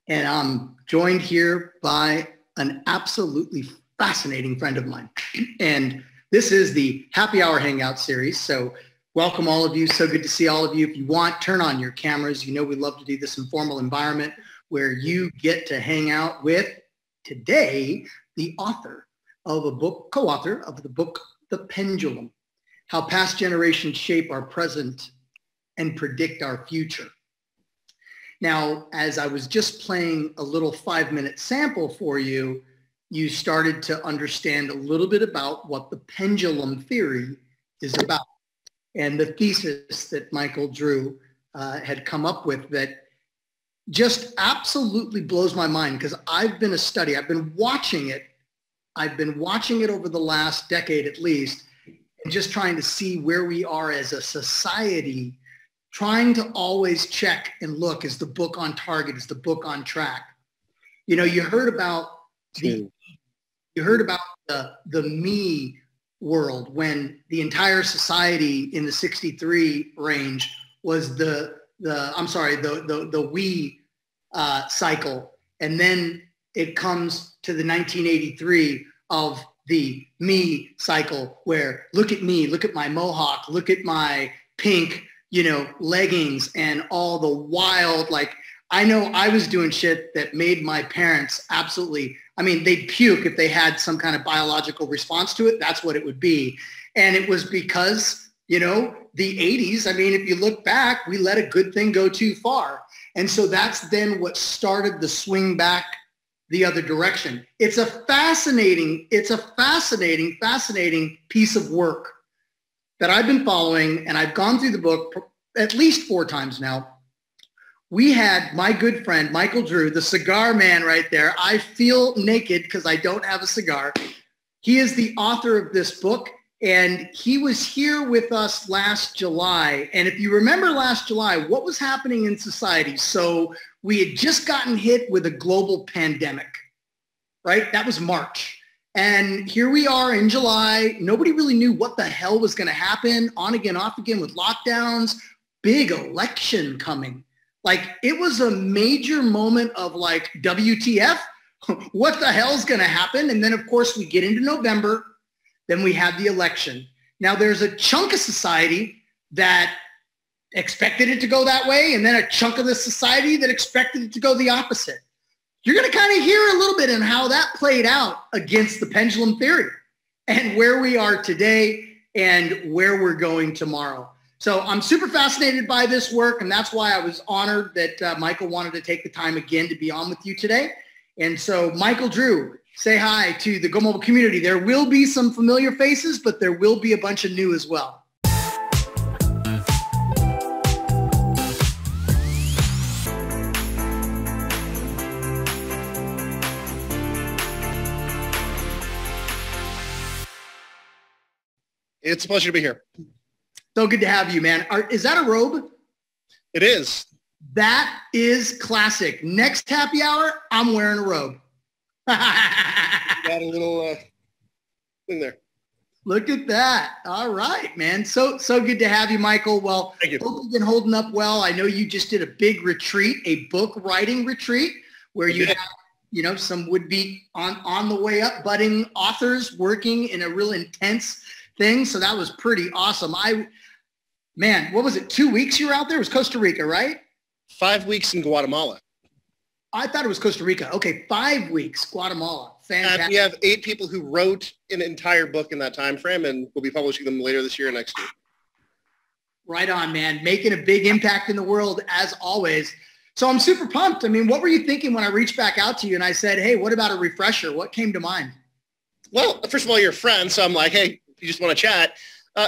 and I'm joined here by an absolutely fascinating friend of mine. And this is the Happy Hour Hangout series. So welcome all of you. So good to see all of you. If you want, turn on your cameras. You know we love to do this informal environment where you get to hang out with, today, the author of a book, co-author of the book, The Pendulum, How Past Generations Shape Our Present and Predict Our Future. Now, as I was just playing a little 5-minute sample for you, you started to understand a little bit about what the pendulum theory is about. And the thesis that Michael Drew had come up with that just absolutely blows my mind, because I've been watching it over the last decade at least, and just trying to see where we are as a society, trying to always check and look, is the book on target? Is the book on track? You know, you heard about the me world, when the entire society in the 63 range was the we cycle. And then it comes to the 1983 of the me cycle, where look at me, look at my mohawk, look at my pink, leggings, and all the wild, I know I was doing shit that made my parents absolutely, they'd puke if they had some kind of biological response to it. That's what it would be. And it was because, the 80s, if you look back, we let a good thing go too far. And so that's then what started the swing back the other direction. It's a fascinating piece of work that I've been following, and I've gone through the book at least 4 times now. We had my good friend, Michael Drew, the cigar man right there. I feel naked because I don't have a cigar. He is the author of this book, and he was here with us last July. And if you remember last July, what was happening in society? So we had just gotten hit with a global pandemic, right? That was March. And here we are in July. Nobody really knew what the hell was going to happen. On again, off again with lockdowns, big election coming. It was a major moment of WTF, what the hell's going to happen? And then, of course, we get into November. Then we have the election. Now, there's a chunk of society that expected it to go that way, and then a chunk of the society that expected it to go the opposite. You're going to kind of hear a little bit in how that played out against the pendulum theory and where we are today and where we're going tomorrow. So I'm super fascinated by this work, and that's why I was honored that Michael wanted to take the time again to be on with you today. And so, Michael Drew, say hi to the Go Mobile community. There will be some familiar faces, but there will be a bunch of new as well. It's a pleasure to be here. So good to have you, man. Is that a robe? It is. That is classic. Next happy hour, I'm wearing a robe. Got a little in there. Look at that. All right, man. So good to have you, Michael. Well, thank you. Hope you've been holding up well. I know you just did a big retreat, a book writing retreat, where you have, some would-be on the way up budding authors working in a real intense thing. So that was pretty awesome. Man, what was it? 2 weeks you were out there? It was Costa Rica, right? 5 weeks in Guatemala. I thought it was Costa Rica. Okay, 5 weeks, Guatemala. Fantastic. And we have 8 people who wrote an entire book in that time frame, and we'll be publishing them later this year and next year. Right on, man. Making a big impact in the world, as always. So I'm super pumped. What were you thinking when I reached back out to you and I said, hey, what about a refresher? What came to mind? Well, first of all, you're a friend, so I'm like, hey, you just want to chat.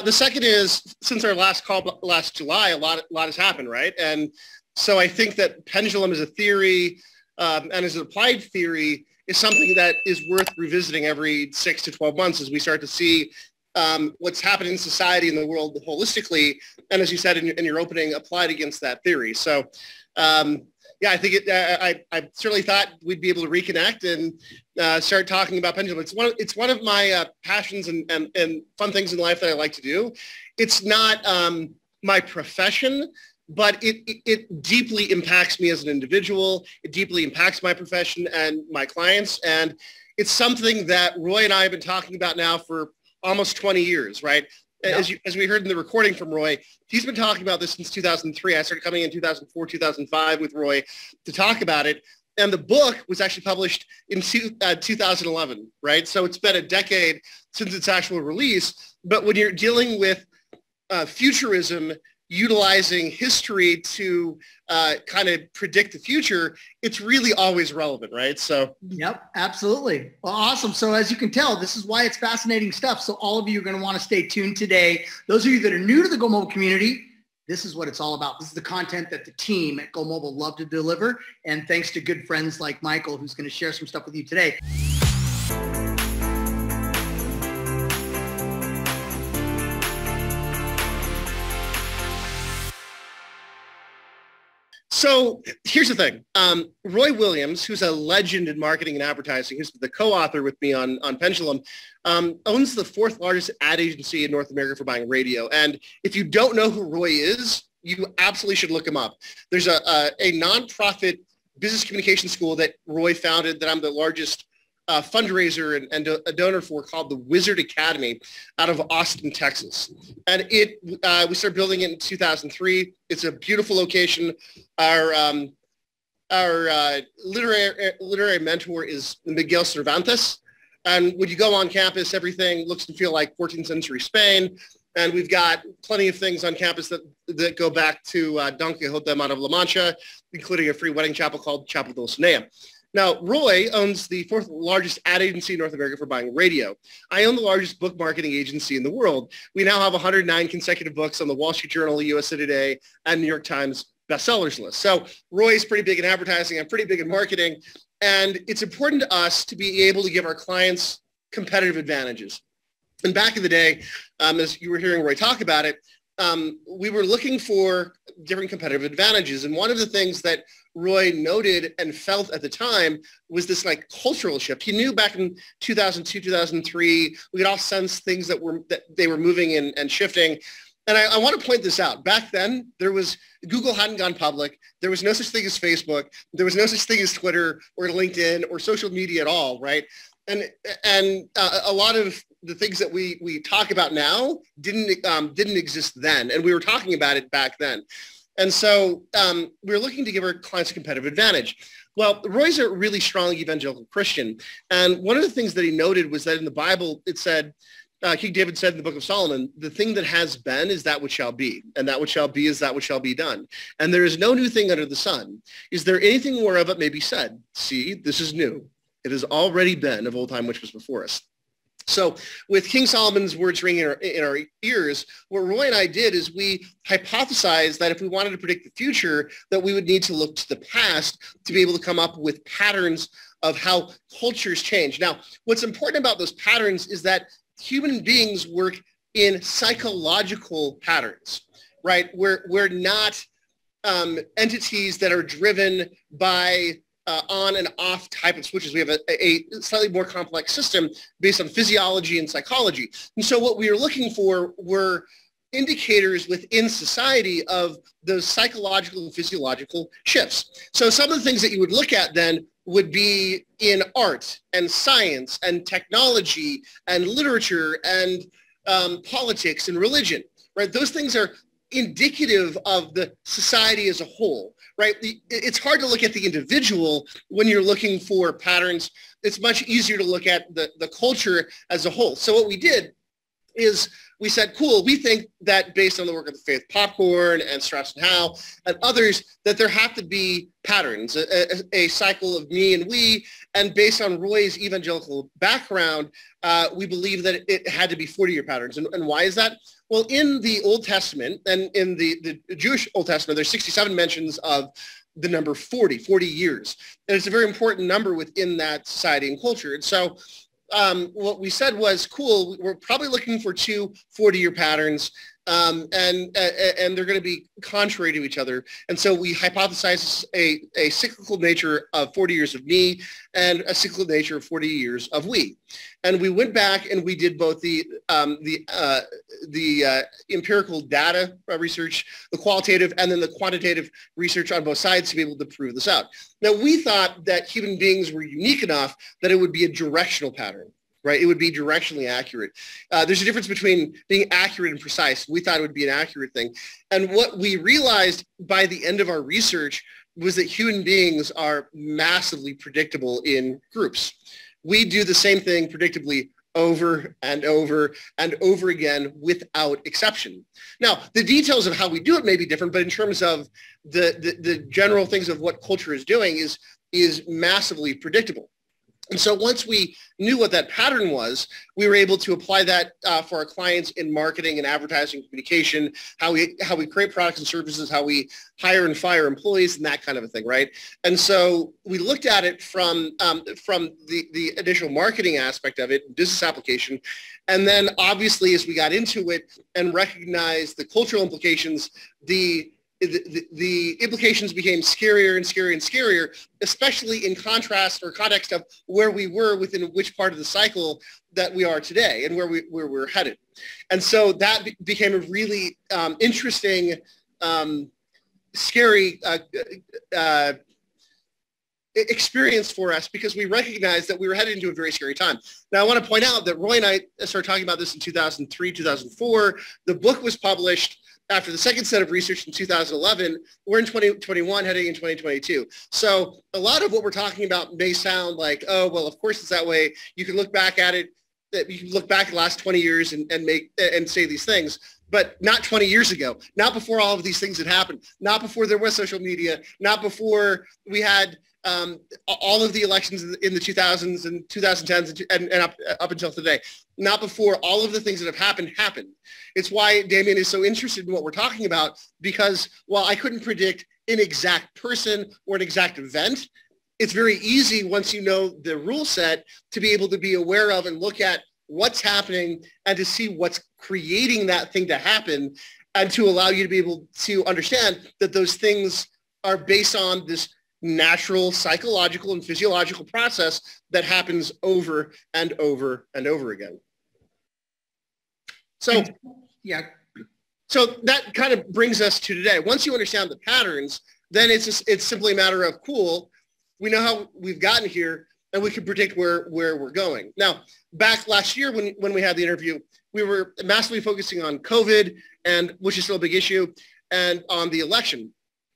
The second is, since our last call last July, a lot has happened, right? And so I think that pendulum as a theory and as an applied theory is something that is worth revisiting every 6 to 12 months as we start to see what's happening in society and the world holistically, and as you said in your opening, applied against that theory. So yeah, I think I certainly thought we'd be able to reconnect and start talking about pendulum. It's one of my passions and fun things in life that I like to do. It's not my profession, but it deeply impacts me as an individual. It deeply impacts my profession and my clients. And it's something that Roy and I have been talking about now for almost 20 years, right? Yeah. As we heard in the recording from Roy, he's been talking about this since 2003. I started coming in 2004, 2005 with Roy to talk about it. And the book was actually published in 2011, right? So it's been a decade since its actual release. But when you're dealing with futurism, utilizing history to kind of predict the future, it's really always relevant, right? So. Yep, absolutely. Well, awesome. So as you can tell, this is why it's fascinating stuff. So all of you are going to want to stay tuned today. Those of you that are new to the Go Mobile community, this is what it's all about. This is the content that the team at Go Mobile love to deliver. And thanks to good friends like Michael, who's going to share some stuff with you today. So here's the thing. Roy Williams, who's a legend in marketing and advertising, who's the co-author with me on Pendulum, owns the fourth largest ad agency in North America for buying radio. And if you don't know who Roy is, you absolutely should look him up. There's a nonprofit business communication school that Roy founded that I'm the largest fundraiser and a donor for, called the Wizard Academy out of Austin, Texas. And we started building it in 2003. It's a beautiful location. Our literary mentor is Miguel Cervantes. And when you go on campus, everything looks and feel like 14th century Spain. And we've got plenty of things on campus that go back to Don Quixote out of La Mancha, including a free wedding chapel called Chapel Dulcinea. Now, Roy owns the fourth largest ad agency in North America for buying radio. I own the largest book marketing agency in the world. We now have 109 consecutive books on the Wall Street Journal, USA Today, and New York Times bestsellers list. So Roy's pretty big in advertising. I'm pretty big in marketing. And it's important to us to be able to give our clients competitive advantages. And back in the day, as you were hearing Roy talk about it, we were looking for different competitive advantages. And one of the things that Roy noted and felt at the time was this like cultural shift. He knew back in 2002, 2003, we could all sense things that they were moving and shifting. And I want to point this out. Back then, Google hadn't gone public. There was no such thing as Facebook. There was no such thing as Twitter or LinkedIn or social media at all, right? And a lot of the things that we talk about now didn't exist then, and we were talking about it back then. And so we were looking to give our clients a competitive advantage. Well, Roy's a really strong evangelical Christian, and one of the things that he noted was that in the Bible it said, King David said in the Book of Solomon, "The thing that has been is that which shall be, and that which shall be is that which shall be done. And there is no new thing under the sun. Is there anything whereof it may be said, see, this is new? It has already been of old time which was before us." So with King Solomon's words ringing in our ears, what Roy and I did is we hypothesized that if we wanted to predict the future, that we would need to look to the past to be able to come up with patterns of how cultures change. Now, what's important about those patterns is that human beings work in psychological patterns, right? We're not entities that are driven by on and off type of switches. We have a slightly more complex system based on physiology and psychology. And so what we were looking for were indicators within society of those psychological and physiological shifts. So some of the things that you would look at then would be in art and science and technology and literature and politics and religion, right? Those things are indicative of the society as a whole, right? It's hard to look at the individual when you're looking for patterns. It's much easier to look at the culture as a whole. So what we did is we said, cool, we think that based on the work of the Faith Popcorn and Strauss and Howe and others, that there have to be patterns, a cycle of me and we, and based on Roy's evangelical background, we believe that it had to be 40-year patterns. And why is that? Well, in the Old Testament and in the Jewish Old Testament, there's 67 mentions of the number 40 years. And it's a very important number within that society and culture. And so what we said was, cool, we're probably looking for two 40-year patterns. and they're going to be contrary to each other. And so we hypothesized a cyclical nature of 40 years of me and a cyclical nature of 40 years of we. And we went back and we did both the empirical data research, the qualitative, and then the quantitative research on both sides to be able to prove this out. Now, we thought that human beings were unique enough that it would be a directional pattern. Right? It would be directionally accurate. There's a difference between being accurate and precise. We thought it would be an accurate thing. And what we realized by the end of our research was that human beings are massively predictable in groups. We do the same thing predictably over and over and over again without exception. Now, the details of how we do it may be different, but in terms of the general things of what culture is doing is massively predictable. And so once we knew what that pattern was, we were able to apply that for our clients in marketing and advertising communication, how we create products and services, how we hire and fire employees, and that kind of a thing, right? And so we looked at it from the initial marketing aspect of it, business application, and then obviously as we got into it and recognized the cultural implications, the implications became scarier and scarier and scarier, especially in contrast or context of where we were within which part of the cycle that we are today and where we're headed. And so that became a really interesting, scary experience for us because we recognized that we were headed into a very scary time. Now, I want to point out that Roy and I started talking about this in 2003, 2004. The book was published after the second set of research in 2011. We're in 2021, heading in 2022. So a lot of what we're talking about may sound like, oh, well, of course it's that way. You can look back at it. You can look back at the last 20 years and say these things, but not 20 years ago, not before all of these things had happened, not before there was social media, not before we had all of the elections in the 2000s and 2010s and up until today, not before all of the things that have happened. It's why Damien is so interested in what we're talking about, because while I couldn't predict an exact person or an exact event, it's very easy once you know the rule set to be able to be aware of and look at what's happening and to see what's creating that thing to happen and to allow you to be able to understand that those things are based on this natural psychological and physiological process that happens over and over and over again. So, yeah. So that kind of brings us to today. Once you understand the patterns, then it's simply a matter of, cool, we know how we've gotten here and we can predict where we're going. Now, back last year when we had the interview, we were massively focusing on COVID, and which is still a big issue, and on the election.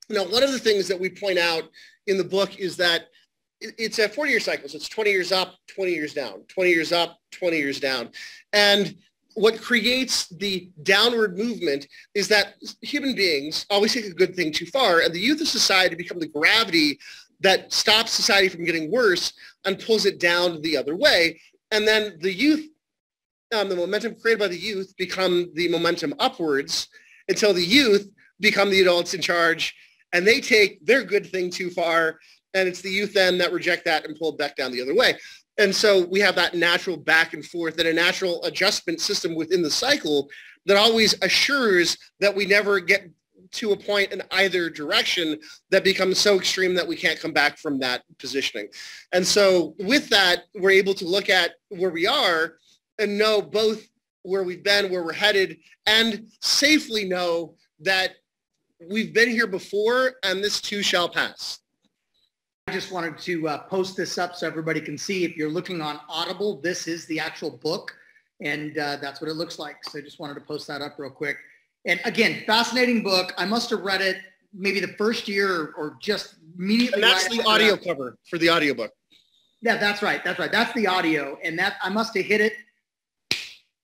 Now, one of the things that we point out in the book is that it's a 40-year cycle. So it's 20 years up, 20 years down, 20 years up, 20 years down. And what creates the downward movement is that human beings always take a good thing too far, and the youth of society become the gravity that stops society from getting worse and pulls it down the other way. And then the youth, the momentum created by the youth become the momentum upwards until the youth become the adults in charge, and they take their good thing too far, and it's the youth then that reject that and pull it back down the other way. And so we have that natural back and forth and a natural adjustment system within the cycle that always assures that we never get to a point in either direction that becomes so extreme that we can't come back from that positioning. And so with that, we're able to look at where we are and know both where we've been, where we're headed, and safely know that we've been here before and this too shall pass. I just wanted to post this up so everybody can see. If you're looking on Audible, this is the actual book, and that's what it looks like. So I just wanted to post that up real quick. And again, fascinating book. I must have read it maybe the first year or just immediately. And that's the audio cover for the audiobook. Yeah, that's right. That's right. That's the audio. And that I must have hit it.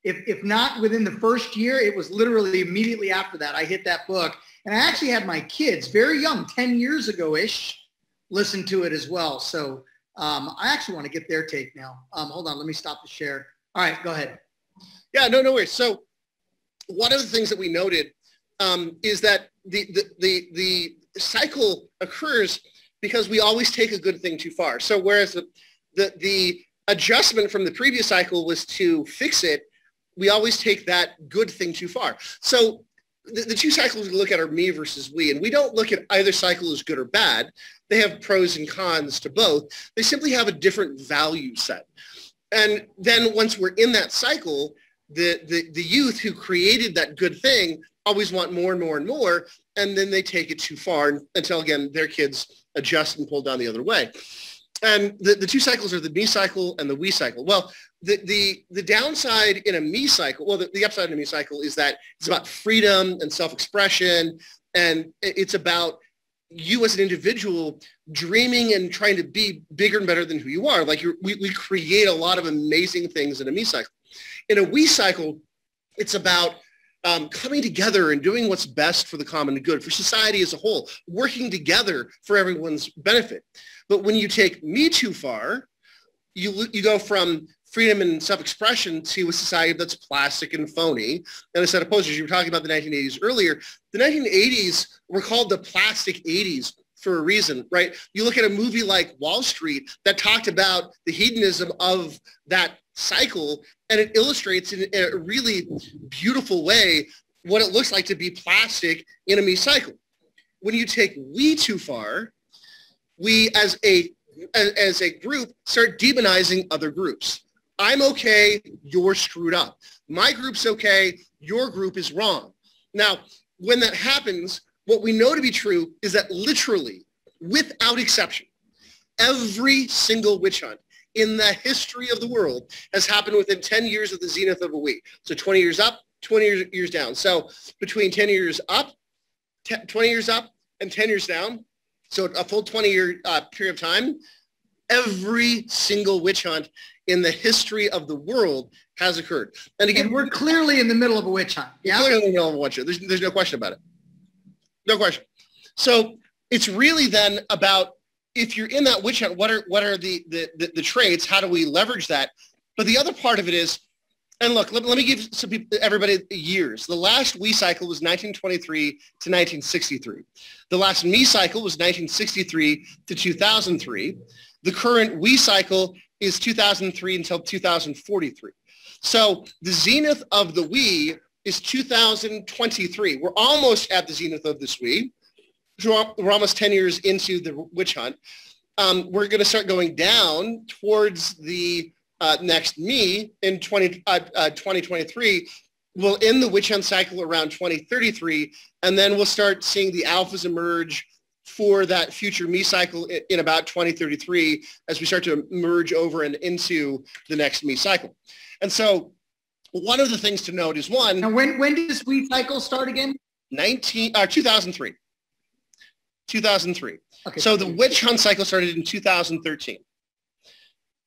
If not within the first year, it was literally immediately after that. I hit that book. And I actually had my kids, very young, 10 years ago-ish, listen to it as well. So I actually want to get their take now. Hold on. Let me stop the share. All right. Go ahead. Yeah, no worries. So one of the things that we noted is that the cycle occurs because we always take a good thing too far. So whereas the adjustment from the previous cycle was to fix it, we always take that good thing too far. So the two cycles we look at are me versus we, and we don't look at either cycle as good or bad. They have pros and cons to both. They simply have a different value set. And then once we're in that cycle, the youth who created that good thing always want more and more and more, and then they take it too far until, again, their kids adjust and pull down the other way. And the two cycles are the me cycle and the we cycle. Well, the downside in a me cycle, well, the upside in a me cycle is that it's about freedom and self-expression, and it's about you as an individual dreaming and trying to be bigger and better than who you are. Like we create a lot of amazing things in a me cycle. In a we cycle, it's about coming together and doing what's best for the common good, for society as a whole, working together for everyone's benefit. But when you take me too far, you go from freedom and self-expression to a society that's plastic and phony. And a set of posters, you were talking about the 1980s earlier. The 1980s were called the plastic 80s for a reason, right? You look at a movie like Wall Street that talked about the hedonism of that cycle, and it illustrates in a really beautiful way what it looks like to be plastic in a me cycle. When you take we too far, we as a group start demonizing other groups. I'm okay, you're screwed up. My group's okay, your group is wrong. Now, when that happens, what we know to be true is that literally, without exception, every single witch hunt in the history of the world has happened within 10 years of the zenith of a we. So 20 years up, 20 years down. So between 10 years up, 20 years up, and 10 years down, so a full 20-year period of time, every single witch hunt in the history of the world has occurred. And again, we're clearly in the middle of a witch hunt. Yeah, clearly in the middle of a witch hunt. There's no question about it. No question. So it's really then about, if you're in that witch hunt, what are the traits? How do we leverage that? But the other part of it is, and look, let me give some people, everybody years. The last we cycle was 1923 to 1963. The last me cycle was 1963 to 2003. The current we cycle is 2003 until 2043. So the zenith of the we is 2023. We're almost at the zenith of this we. We're almost 10 years into the witch hunt. We're going to start going down towards the next me in 2023. We'll end the witch hunt cycle around 2033, and then we'll start seeing the alphas emerge for that future me cycle in about 2033 as we start to merge over and into the next me cycle. And so one of the things to note is one. And when did this we cycle start again? 2003. 2003. Okay. So the witch hunt cycle started in 2013.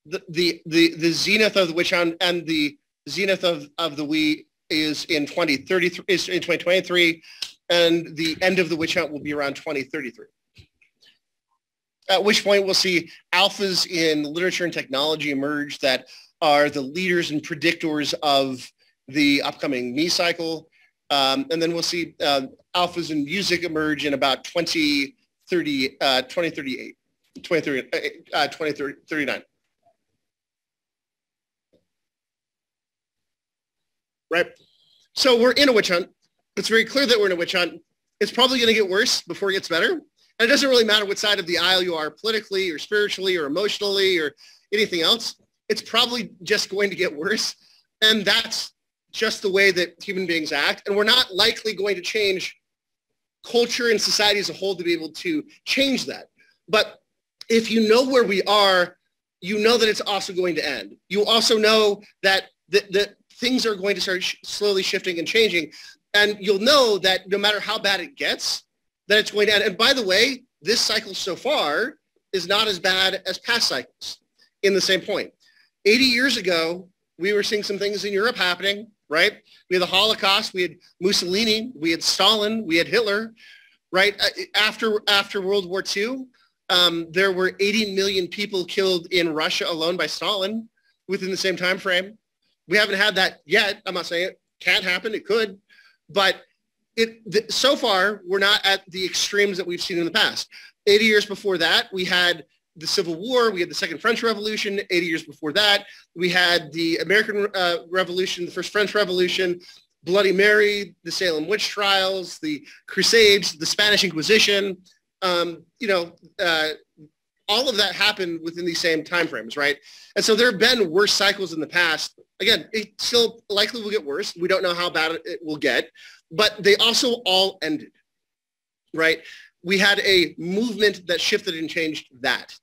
The zenith of the witch hunt and the zenith of the we is in 2033, is in 2023, and the end of the witch hunt will be around 2033. At which point we'll see alphas in literature and technology emerge that are the leaders and predictors of the upcoming me cycle. And then we'll see alphas in music emerge in about 2039. Right? So we're in a witch hunt. It's very clear that we're in a witch hunt. It's probably going to get worse before it gets better. And it doesn't really matter what side of the aisle you are politically or spiritually or emotionally or anything else. It's probably just going to get worse. And that's just the way that human beings act. And we're not likely going to change culture and society as a whole to be able to change that. But if you know where we are, you know that it's also going to end. You also know that the things are going to start slowly shifting and changing. And you'll know that no matter how bad it gets, that it's going to end. And by the way, this cycle so far is not as bad as past cycles in the same point. 80 years ago, we were seeing some things in Europe happening, right? We had the Holocaust, we had Mussolini, we had Stalin, we had Hitler, right? After World War II, there were 80 million people killed in Russia alone by Stalin within the same time frame. We haven't had that yet. I'm not saying it can't happen. It could. But so far, we're not at the extremes that we've seen in the past. 80 years before that, we had the Civil War, we had the Second French Revolution, 80 years before that. We had the American Revolution, the First French Revolution, Bloody Mary, the Salem witch trials, the Crusades, the Spanish Inquisition. All of that happened within these same timeframes, right? And so there have been worse cycles in the past. Again, it still likely will get worse. We don't know how bad it will get, but they also all ended, right? We had a movement that shifted and changed that.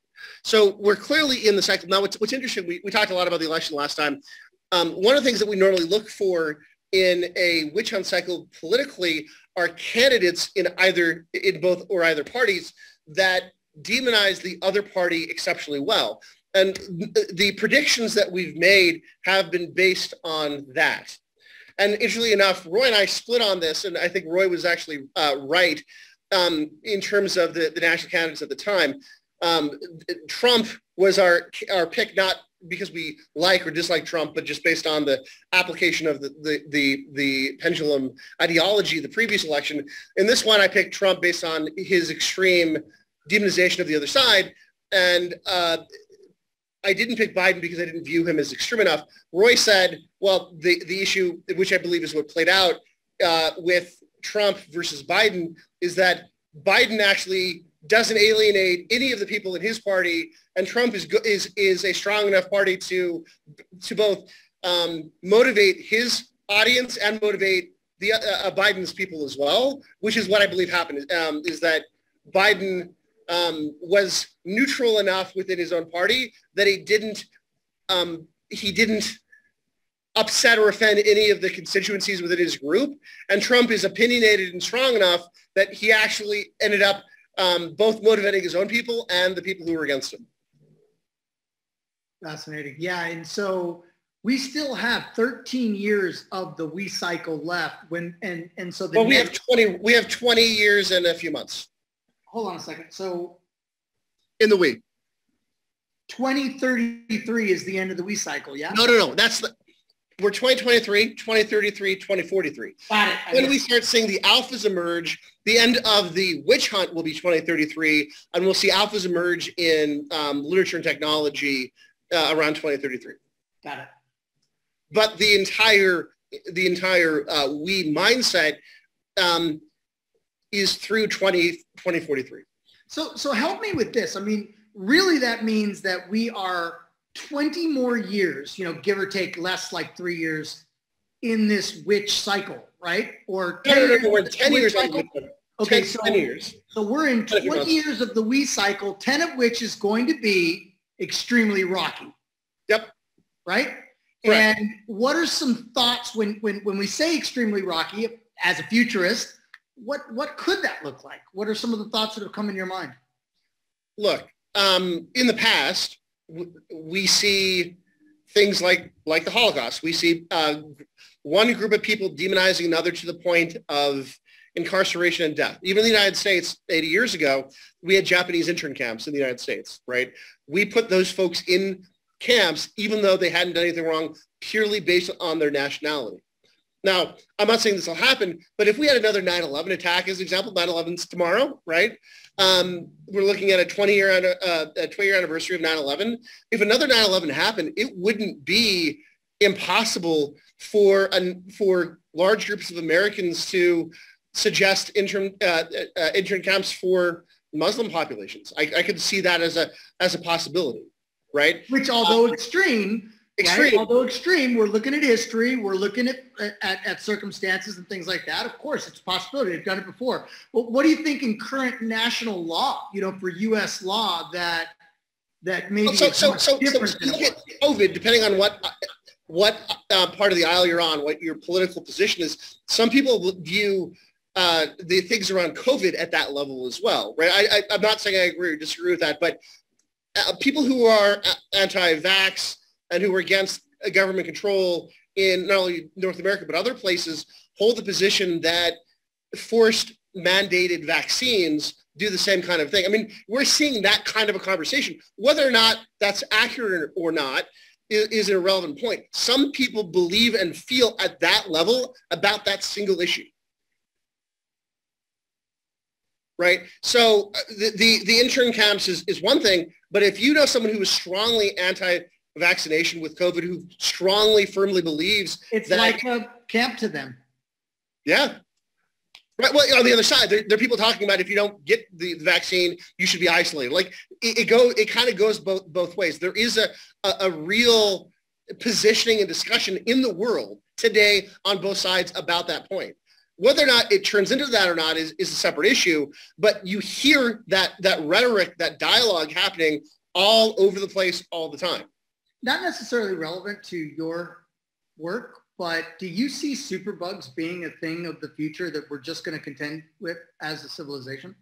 So we're clearly in the cycle. Now, what's interesting, we talked a lot about the election last time. One of the things that we normally look for in a witch hunt cycle politically are candidates in both or either parties that demonize the other party exceptionally well. And the predictions that we've made have been based on that. And interestingly enough, Roy and I split on this, and I think Roy was actually right in terms of the national candidates at the time. Trump was our pick, not because we like or dislike Trump, but just based on the application of the pendulum ideology the previous election. In this one, I picked Trump based on his extreme demonization of the other side. And I didn't pick Biden because I didn't view him as extreme enough. Roy said, well, the issue, which I believe is what played out with Trump versus Biden, is that Biden actually doesn't alienate any of the people in his party, and Trump is a strong enough party to both motivate his audience and motivate the Biden's people as well, which is what I believe happened. Is that Biden was neutral enough within his own party that he didn't upset or offend any of the constituencies within his group, and Trump is opinionated and strong enough that he actually ended up both motivating his own people and the people who were against him. Fascinating. Yeah, and so we still have 13 years of the we cycle left. We have 20 years and a few months. Hold on a second. So in the we. 2033 is the end of the we cycle, yeah? No. We're 2023, 2033, 2043. Got it. When we start seeing the alphas emerge, the end of the witch hunt will be 2033, and we'll see alphas emerge in literature and technology around 2033. Got it. But the entire we mindset is through 2043. So help me with this. I mean, really that means that we are 20 more years, give or take less, like 3 years in this witch cycle, right? Or 10 years. We're 10 years. Okay, 10 years. So we're in 20 years of the we cycle, 10 of which is going to be extremely rocky. Yep. Right? Correct. And what are some thoughts when we say extremely rocky, as a futurist, what could that look like? What are some of the thoughts that have come in your mind? Look, in the past, we see things like the Holocaust. We see one group of people demonizing another to the point of incarceration and death. Even in the United States, 80 years ago, we had Japanese intern camps in the United States, right? We put those folks in camps even though they hadn't done anything wrong, purely based on their nationality. Now, I'm not saying this will happen, but if we had another 9/11 attack, as an example, 9/11's tomorrow, right? We're looking at a 20-year anniversary of 9/11. If another 9/11 happened, it wouldn't be impossible for large groups of Americans to suggest intern camps for Muslim populations. I could see that as a possibility, right? Which, although extreme. Right? Although extreme, we're looking at history, we're looking at circumstances and things like that. Of course, it's a possibility. They've done it before. But what do you think in current national law, for U.S. law that maybe so look at COVID, depending on what part of the aisle you're on, what your political position is. Some people view the things around COVID at that level as well, right? I'm not saying I agree or disagree with that, but people who are anti-vax and who are against government control in not only North America, but other places, hold the position that forced mandated vaccines do the same kind of thing. I mean, we're seeing that kind of a conversation. Whether or not that's accurate or not is an irrelevant point. Some people believe and feel at that level about that single issue. right? So the intern camps is one thing, but if you know someone who is strongly anti-vaccination with COVID, who strongly, firmly believes it's that, like a camp to them. Yeah. Right. Well, on the other side, there are people talking about if you don't get the vaccine, you should be isolated. Like it kind of goes both ways. There is a real positioning and discussion in the world today on both sides about that point. Whether or not it turns into that or not is a separate issue. But you hear that rhetoric, that dialogue happening all over the place all the time. Not necessarily relevant to your work, but do you see superbugs being a thing of the future that we're just going to contend with as a civilization?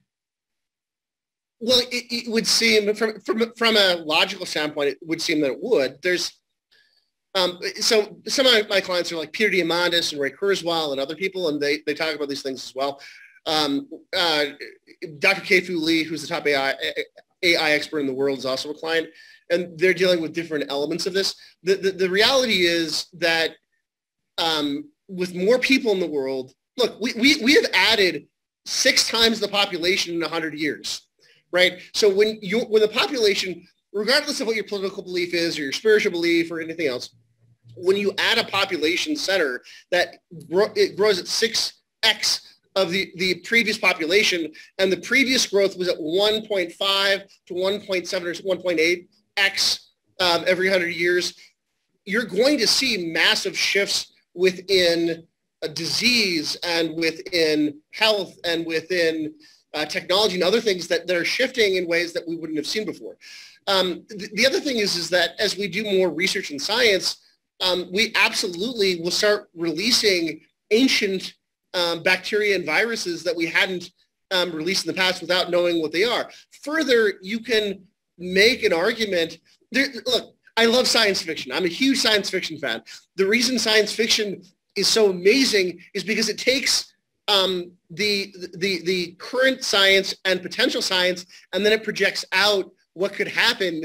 Well, it would seem from a logical standpoint, it would seem that it would. There's so some of my clients are like Peter Diamandis and Ray Kurzweil and other people, and they talk about these things as well. Dr. Kei-Fu Lee, who's the top AI expert in the world, is also a client, and they're dealing with different elements of this. The reality is that with more people in the world, look, we have added 6 times the population in 100 years, right? So when the population, regardless of what your political belief is or your spiritual belief or anything else, when you add a population center that it grows at 6x of the previous population, and the previous growth was at 1.5 to 1.7 or 1.8x every 100 years, you're going to see massive shifts within a disease and within health and within technology and other things that are shifting in ways that we wouldn't have seen before. The other thing is that as we do more research in science, we absolutely will start releasing ancient bacteria and viruses that we hadn't released in the past without knowing what they are. Further, you can make an argument. Look, I love science fiction. I'm a huge science fiction fan. The reason science fiction is so amazing is because it takes the current science and potential science, and then it projects out what could happen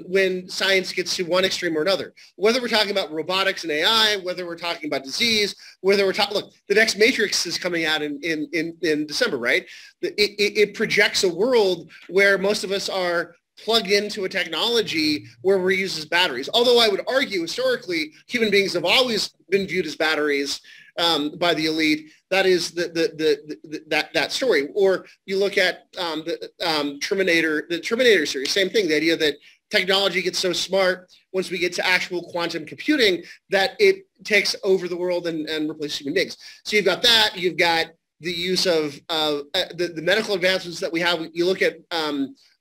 when science gets to one extreme or another. Whether we're talking about robotics and AI, whether we're talking about disease, whether we're talking, look, the next Matrix is coming out in December, right? It projects a world where most of us are plugged into a technology where we use as batteries. Although I would argue historically, human beings have always been viewed as batteries by the elite. That is that story. Or you look at the Terminator series, same thing. The idea that technology gets so smart once we get to actual quantum computing that it takes over the world and replaces human beings. So you've got that. You've got the use of the medical advancements that we have. You look at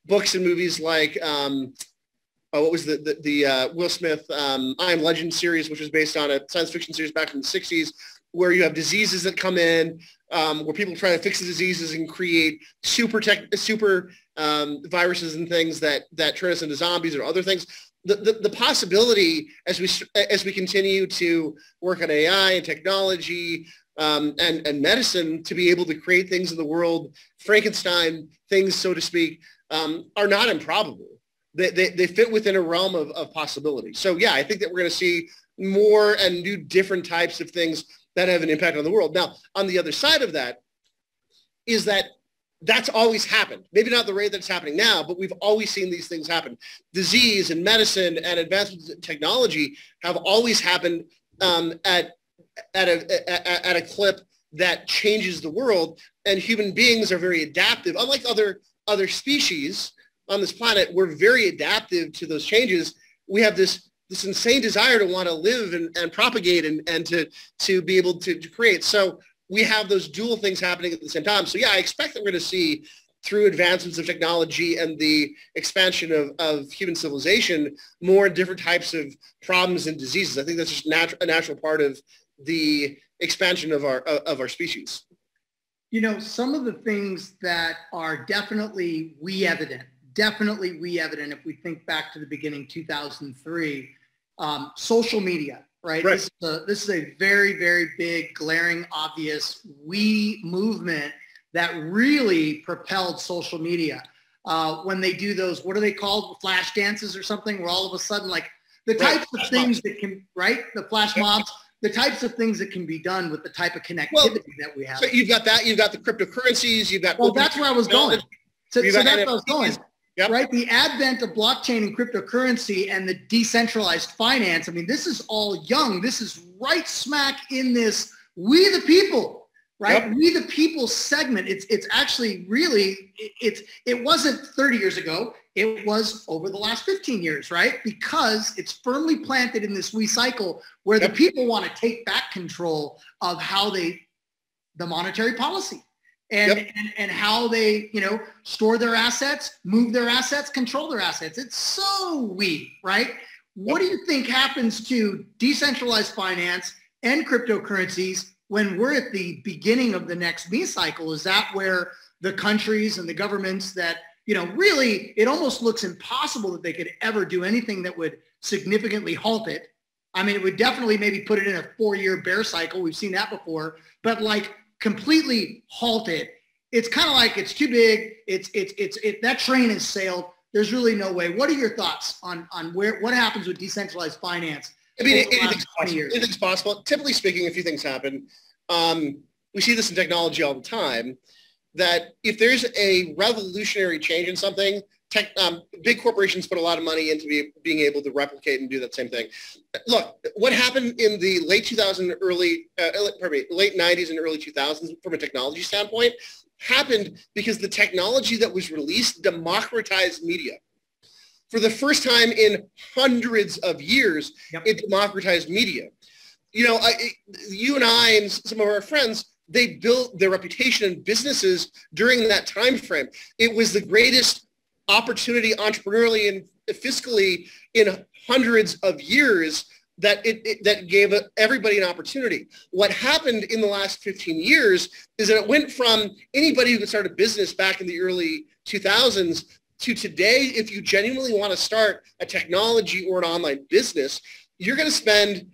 books and movies like what was the Will Smith I Am Legend series, which was based on a science fiction series back in the 60s, where you have diseases that come in, where people try to fix the diseases and create super viruses and things that turn us into zombies or other things. The possibility as we continue to work on AI and technology and medicine to be able to create things in the world, Frankenstein things, so to speak, are not improbable. They fit within a realm of possibility. So yeah, I think that we're going to see more and new different types of things that have an impact on the world. Now, on the other side of that is that that's always happened. Maybe not the rate that it's happening now, but we've always seen these things happen. Disease and medicine and advancements in technology have always happened at a clip that changes the world. And human beings are very adaptive. Unlike other species on this planet, we're very adaptive to those changes. We have this insane desire to want to live and propagate and to be able to create. So we have those dual things happening at the same time. So yeah, I expect that we're going to see, through advancements of technology and the expansion of human civilization, more different types of problems and diseases. I think that's just a natural part of the expansion of our species. You know, some of the things that are definitely evident if we think back to the beginning, 2003, social media, right? Right. This is a very, very big, glaring, obvious movement that really propelled social media. When they do those, what are they called? Flash dances or something, where all of a sudden, like the types of things that can, right? The flash mobs, the types of things that can be done with the type of connectivity that we have. So you've got that, you've got the cryptocurrencies, you've got... Well, that's where I was going. So that's where I was going. Yep. Right? The advent of blockchain and cryptocurrency and the decentralized finance, I mean, this is all young. This is right smack in this we the people, right? Yep. We the people segment. It's actually really, it wasn't 30 years ago. It was over the last 15 years, right? Because it's firmly planted in this we cycle where the people want to take back control of how the monetary policy. And how they, store their assets, move their assets, control their assets. It's so we, right? What do you think happens to decentralized finance and cryptocurrencies when we're at the beginning of the next me cycle? Is that where the countries and the governments that, really, it almost looks impossible that they could ever do anything that would significantly halt it? I mean, it would definitely maybe put it in a 4-year bear cycle. We've seen that before, but completely halt it. It's kind of like it's too big. That train has sailed. There's really no way. What are your thoughts on what happens with decentralized finance? I mean, anything's possible. Typically speaking, a few things happen. We see this in technology all the time, that if there's a revolutionary change in something, big corporations put a lot of money into being able to replicate and do that same thing. Look, what happened in the late 90s and early 2000s from a technology standpoint happened because the technology that was released democratized media. For the first time in hundreds of years, it democratized media. You and I and some of our friends, they built their reputation and businesses during that time frame. It was the greatest opportunity entrepreneurially and fiscally in hundreds of years that that gave everybody an opportunity. What happened in the last 15 years is that it went from anybody who could start a business back in the early 2000s to today. If you genuinely want to start a technology or an online business, you're going to spend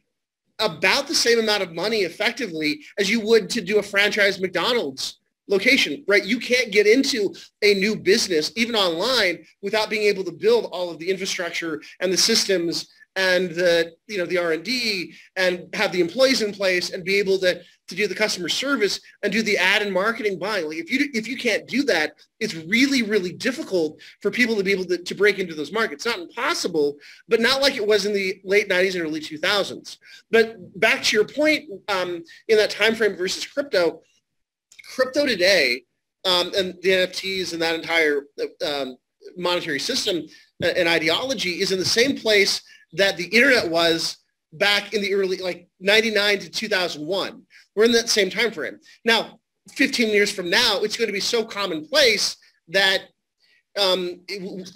about the same amount of money effectively as you would to do a franchise McDonald's location, right? You can't get into a new business, even online, without being able to build all of the infrastructure and the systems and the R&D and have the employees in place and be able to do the customer service and do the ad and marketing buying. Like if you can't do that, it's really, really difficult for people to be able to break into those markets. Not impossible, but not like it was in the late 90s and early 2000s. But back to your point, in that time frame versus crypto today, and the NFTs and that entire monetary system and ideology is in the same place that the internet was back in the early, 99 to 2001. We're in that same time frame. Now, 15 years from now, it's going to be so commonplace that those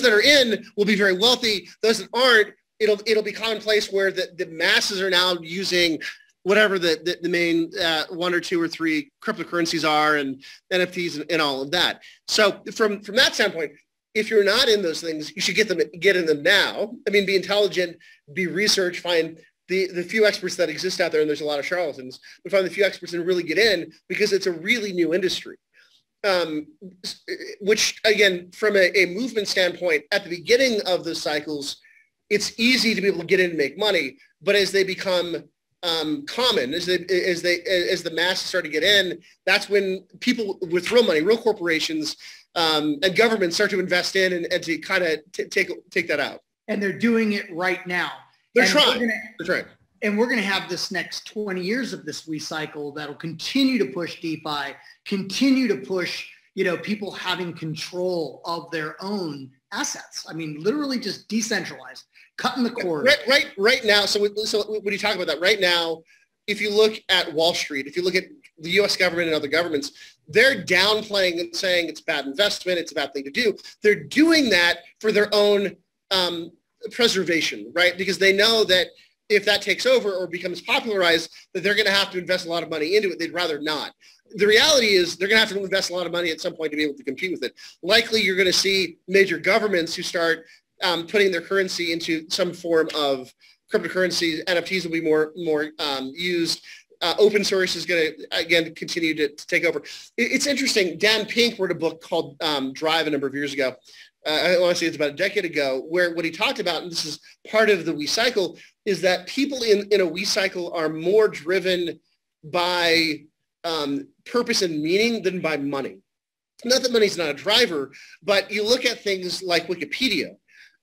that are in will be very wealthy. Those that aren't, it'll be commonplace where the masses are now using whatever the main 1 or 2 or 3 cryptocurrencies are and NFTs and all of that. So from that standpoint, if you're not in those things, you should get in them now. I mean, be intelligent, be research, find the few experts that exist out there, and there's a lot of charlatans, but find the few experts and really get in because it's a really new industry. Which, again, from a movement standpoint, at the beginning of those cycles, it's easy to be able to get in and make money, but as they become common, as the masses start to get in, that's when people with real money, real corporations, and governments start to invest in and to kind of take that out. And they're doing it right now. They're trying. And we're going to have this next 20 years of this we cycle that'll continue to push DeFi, continue to push, people having control of their own assets. I mean, literally just decentralized, cutting the cord. Right now. So when you talk about that right now, if you look at Wall Street, if you look at the U.S. government and other governments, they're downplaying and saying it's bad investment, it's a bad thing to do. They're doing that for their own preservation, right? Because they know that if that takes over or becomes popularized, that they're going to have to invest a lot of money into it. They'd rather not. The reality is they're going to have to invest a lot of money at some point to be able to compete with it. Likely you're going to see major governments who start putting their currency into some form of cryptocurrency. NFTs will be more used. Open source is going to, again, continue to take over. It's interesting. Dan Pink wrote a book called Drive a number of years ago. I want to say it's about a decade ago, where what he talked about, and this is part of the we cycle, is that people in a we cycle are more driven by purpose and meaning than by money. Not that money's not a driver, but you look at things like Wikipedia,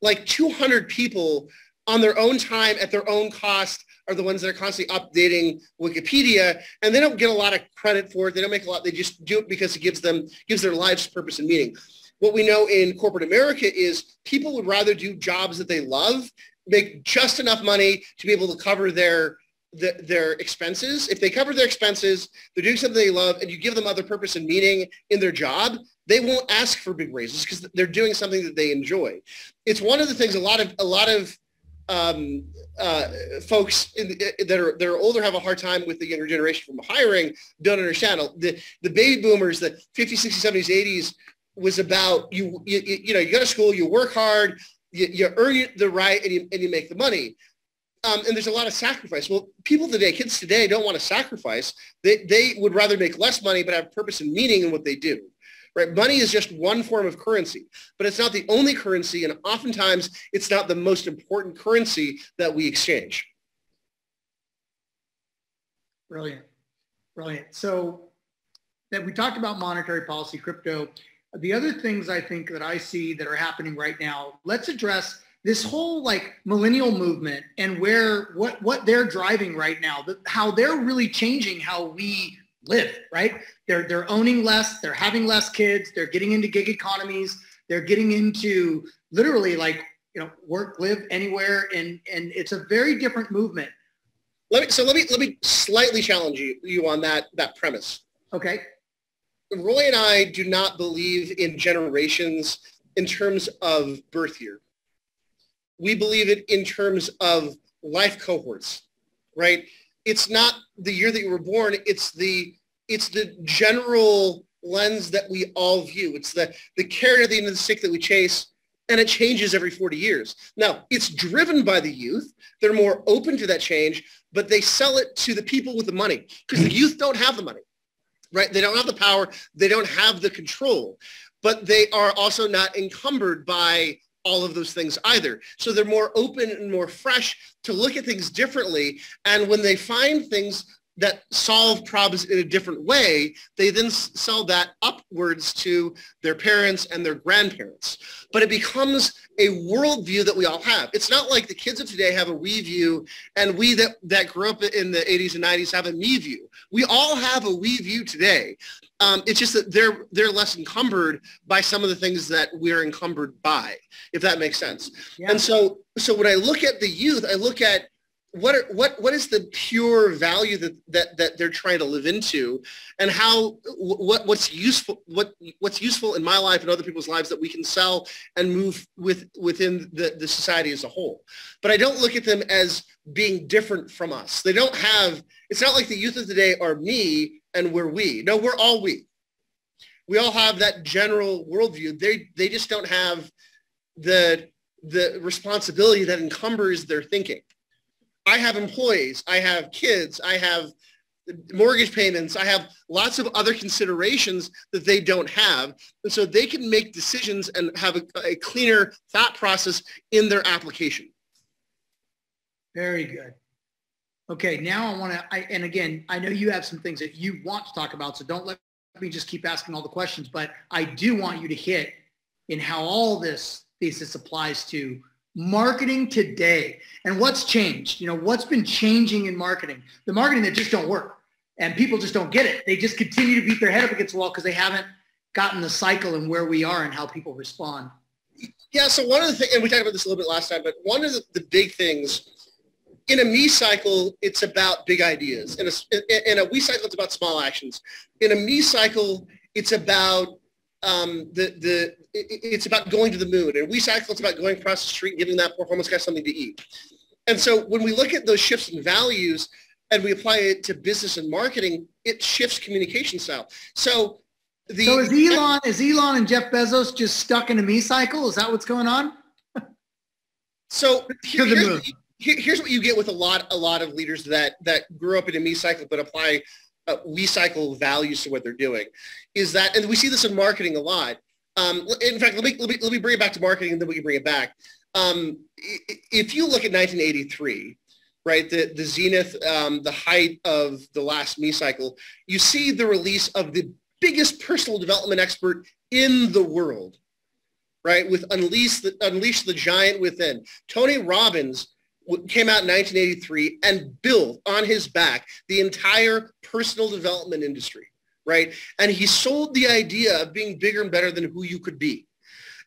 like 200 people on their own time at their own cost are the ones that are constantly updating Wikipedia, and they don't get a lot of credit for it. They don't make a lot. They just do it because it gives their lives purpose and meaning. What we know in corporate America is people would rather do jobs that they love, make just enough money to be able to cover their expenses. If they cover their expenses, they're doing something they love, and you give them other purpose and meaning in their job, they won't ask for big raises because they're doing something that they enjoy. It's one of the things a lot of folks that are older have a hard time with the younger generation from hiring, don't understand. The baby boomers, the 50s, 60s, 70s, 80s was about you go to school, you work hard, you earn the right, and you make the money. And there's a lot of sacrifice. Well, people today, kids today don't want to sacrifice. They would rather make less money but have purpose and meaning in what they do. Right? Money is just one form of currency, but it's not the only currency, and oftentimes it's not the most important currency that we exchange. Brilliant. Brilliant. So that we talked about monetary policy, crypto. The other things I think that I see that are happening right now, let's address this whole like millennial movement and what they're driving right now, how they're really changing how we live, right? They're owning less, they're having less kids, they're getting into gig economies, they're getting into literally like, work, live anywhere, and it's a very different movement. Let me slightly challenge you on that premise. Okay. Roy and I do not believe in generations in terms of birth year. We believe it in terms of life cohorts, right? It's not the year that you were born. It's the general lens that we all view. It's the carrot at the end of the stick that we chase, and it changes every 40 years. Now, it's driven by the youth. They're more open to that change, but they sell it to the people with the money because the youth don't have the money, right? They don't have the power. They don't have the control, but they are also not encumbered by all of those things either. So they're more open and more fresh to look at things differently. And when they find things that solve problems in a different way, they then sell that upwards to their parents and their grandparents. But it becomes a worldview that we all have. It's not like the kids of today have a we view and we that grew up in the 80s and 90s have a me view. We all have a we view today. It's just that they're less encumbered by some of the things that we're encumbered by, if that makes sense. Yeah. And so when I look at the youth, I look at what is the pure value that they're trying to live into, and how what's useful in my life and other people's lives that we can sell and move within the society as a whole. But I don't look at them as being different from us. They don't have. It's not like the youth of today are me and we're we. No, we're all we. We all have that general worldview. They just don't have the responsibility that encumbers their thinking. I have employees, I have kids, I have mortgage payments, I have lots of other considerations that they don't have. And so they can make decisions and have a cleaner thought process in their application. Very good. Okay, now I want to, and again, I know you have some things that you want to talk about, so don't let me just keep asking all the questions, but I do want you to hit in how all this thesis applies to marketing today and what's changed. What's been changing in marketing, the marketing that just don't work and people just don't get it. They just continue to beat their head up against the wall because they haven't gotten the cycle and where we are and how people respond. Yeah. So one of the things, and we talked about this a little bit last time, but one of the big things in a me cycle, it's about big ideas. In a we cycle, it's about small actions. In a me cycle, it's about it's about going to the moon. And we cycle, it's about going across the street and giving that poor homeless guy something to eat. And so when we look at those shifts in values and we apply it to business and marketing, it shifts communication style. So is Elon and Jeff Bezos just stuck in a me cycle? Is that what's going on? So here's what you get with a lot of leaders that grew up in a me cycle but apply we cycle values to what they're doing, is that, and we see this in marketing a lot, In fact, let me bring it back to marketing, and then we can bring it back. If you look at 1983, right, the zenith, the height of the last me cycle, you see the release of the biggest personal development expert in the world, right, with Unleash the Giant Within. Tony Robbins came out in 1983 and built on his back the entire personal development industry, right? And he sold the idea of being bigger and better than who you could be.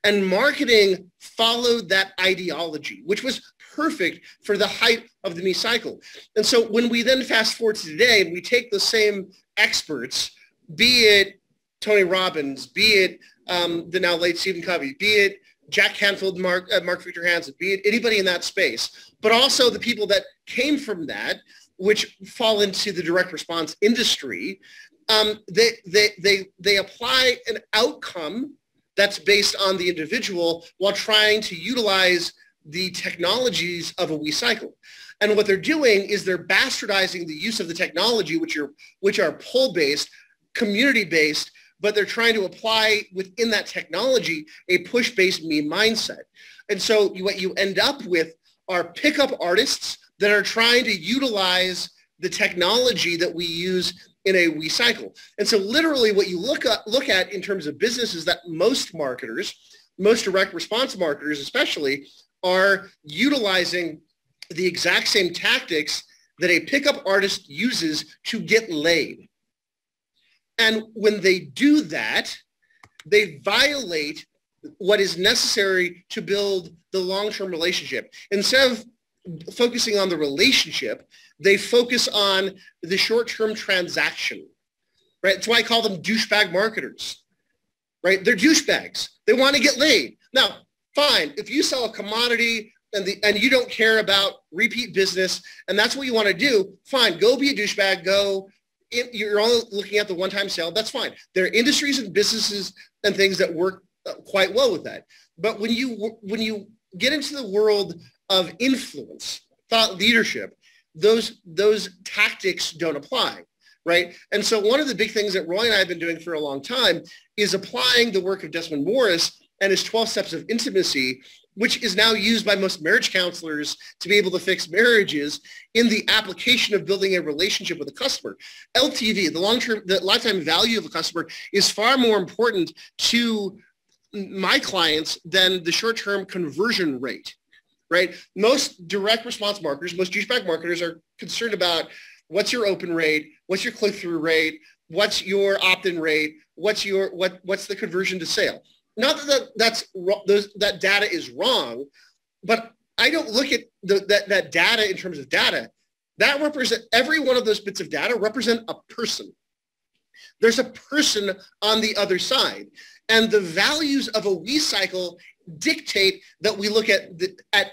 And marketing followed that ideology, which was perfect for the height of the me cycle. And so when we then fast forward to today and we take the same experts, be it Tony Robbins, be it the now late Stephen Covey, be it Jack Canfield, Mark Victor Hansen, be it anybody in that space, but also the people that came from that, which fall into the direct response industry, they apply an outcome that's based on the individual while trying to utilize the technologies of a we cycle. And what they're doing is they're bastardizing the use of the technology, which are pull-based, community-based, but they're trying to apply within that technology a push-based me mindset. And so what you end up with are pickup artists that are trying to utilize the technology that we use in a we cycle. And so literally what you look at in terms of business is that most marketers, most direct response marketers especially, are utilizing the exact same tactics that a pickup artist uses to get laid. And when they do that, they violate what is necessary to build the long-term relationship. Instead of focusing on the relationship, they focus on the short-term transaction, right? That's why I call them douchebag marketers, right? They're douchebags. They want to get laid. Now, fine, if you sell a commodity and you don't care about repeat business and that's what you want to do, fine, go be a douchebag, you're only looking at the one-time sale, that's fine. There are industries and businesses and things that work quite well with that. But when you get into the world of influence, thought leadership, those tactics don't apply, right? And so one of the big things that Roy and I have been doing for a long time is applying the work of Desmond Morris and his 12 steps of intimacy, which is now used by most marriage counselors to be able to fix marriages in the application of building a relationship with a customer. LTV, the lifetime value of a customer, is far more important to my clients than the short-term conversion rate, right? Most direct response marketers, most douchebag marketers are concerned about what's your open rate, what's your click-through rate, what's your opt-in rate, what's the conversion to sale. Not that data is wrong, but I don't look at that data in terms of data. That every one of those bits of data represent a person. There's a person on the other side. And the values of a we cycle dictate that we look at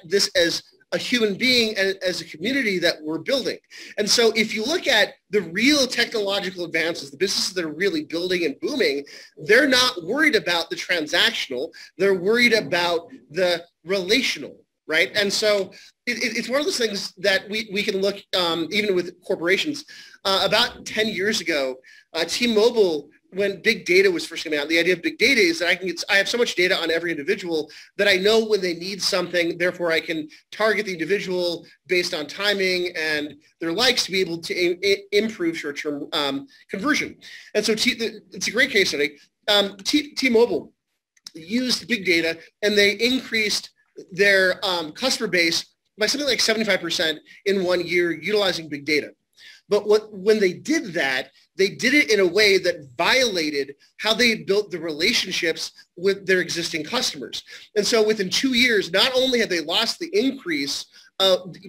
this as a human being and as a community that we're building. And so if you look at the real technological advances, the businesses that are really building and booming, they're not worried about the transactional. They're worried about the relational, right? And so it's one of those things that we can look, even with corporations. About 10 years ago, T-Mobile, when big data was first coming out, the idea of big data is that I have so much data on every individual that I know when they need something, therefore I can target the individual based on timing and their likes to be able to improve short-term conversion. And so it's a great case study. T-Mobile used big data and they increased their customer base by something like 75% in 1 year utilizing big data. But when they did that, they did it in a way that violated how they built the relationships with their existing customers. And so within 2 years, not only had they lost the increase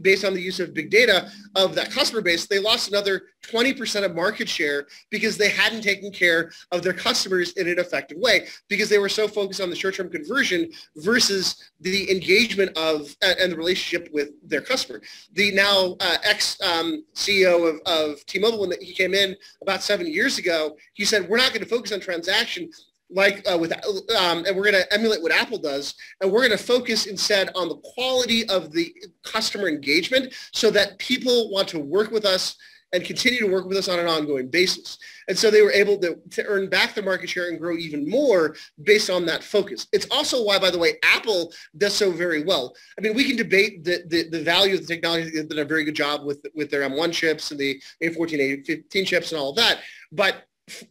based on the use of big data of that customer base, they lost another 20% of market share because they hadn't taken care of their customers in an effective way because they were so focused on the short-term conversion versus the engagement of and the relationship with their customer. The now ex-CEO of T-Mobile, when he came in about 7 years ago, he said, we're not going to focus on transaction and we're going to emulate what Apple does, and we're going to focus instead on the quality of the customer engagement so that people want to work with us and continue to work with us on an ongoing basis. And so they were able to earn back their market share and grow even more based on that focus. It's also why, by the way, Apple does so very well. I mean, we can debate the value of the technology. They've done a very good job with their M1 chips and the A14, A15 chips and all of that. But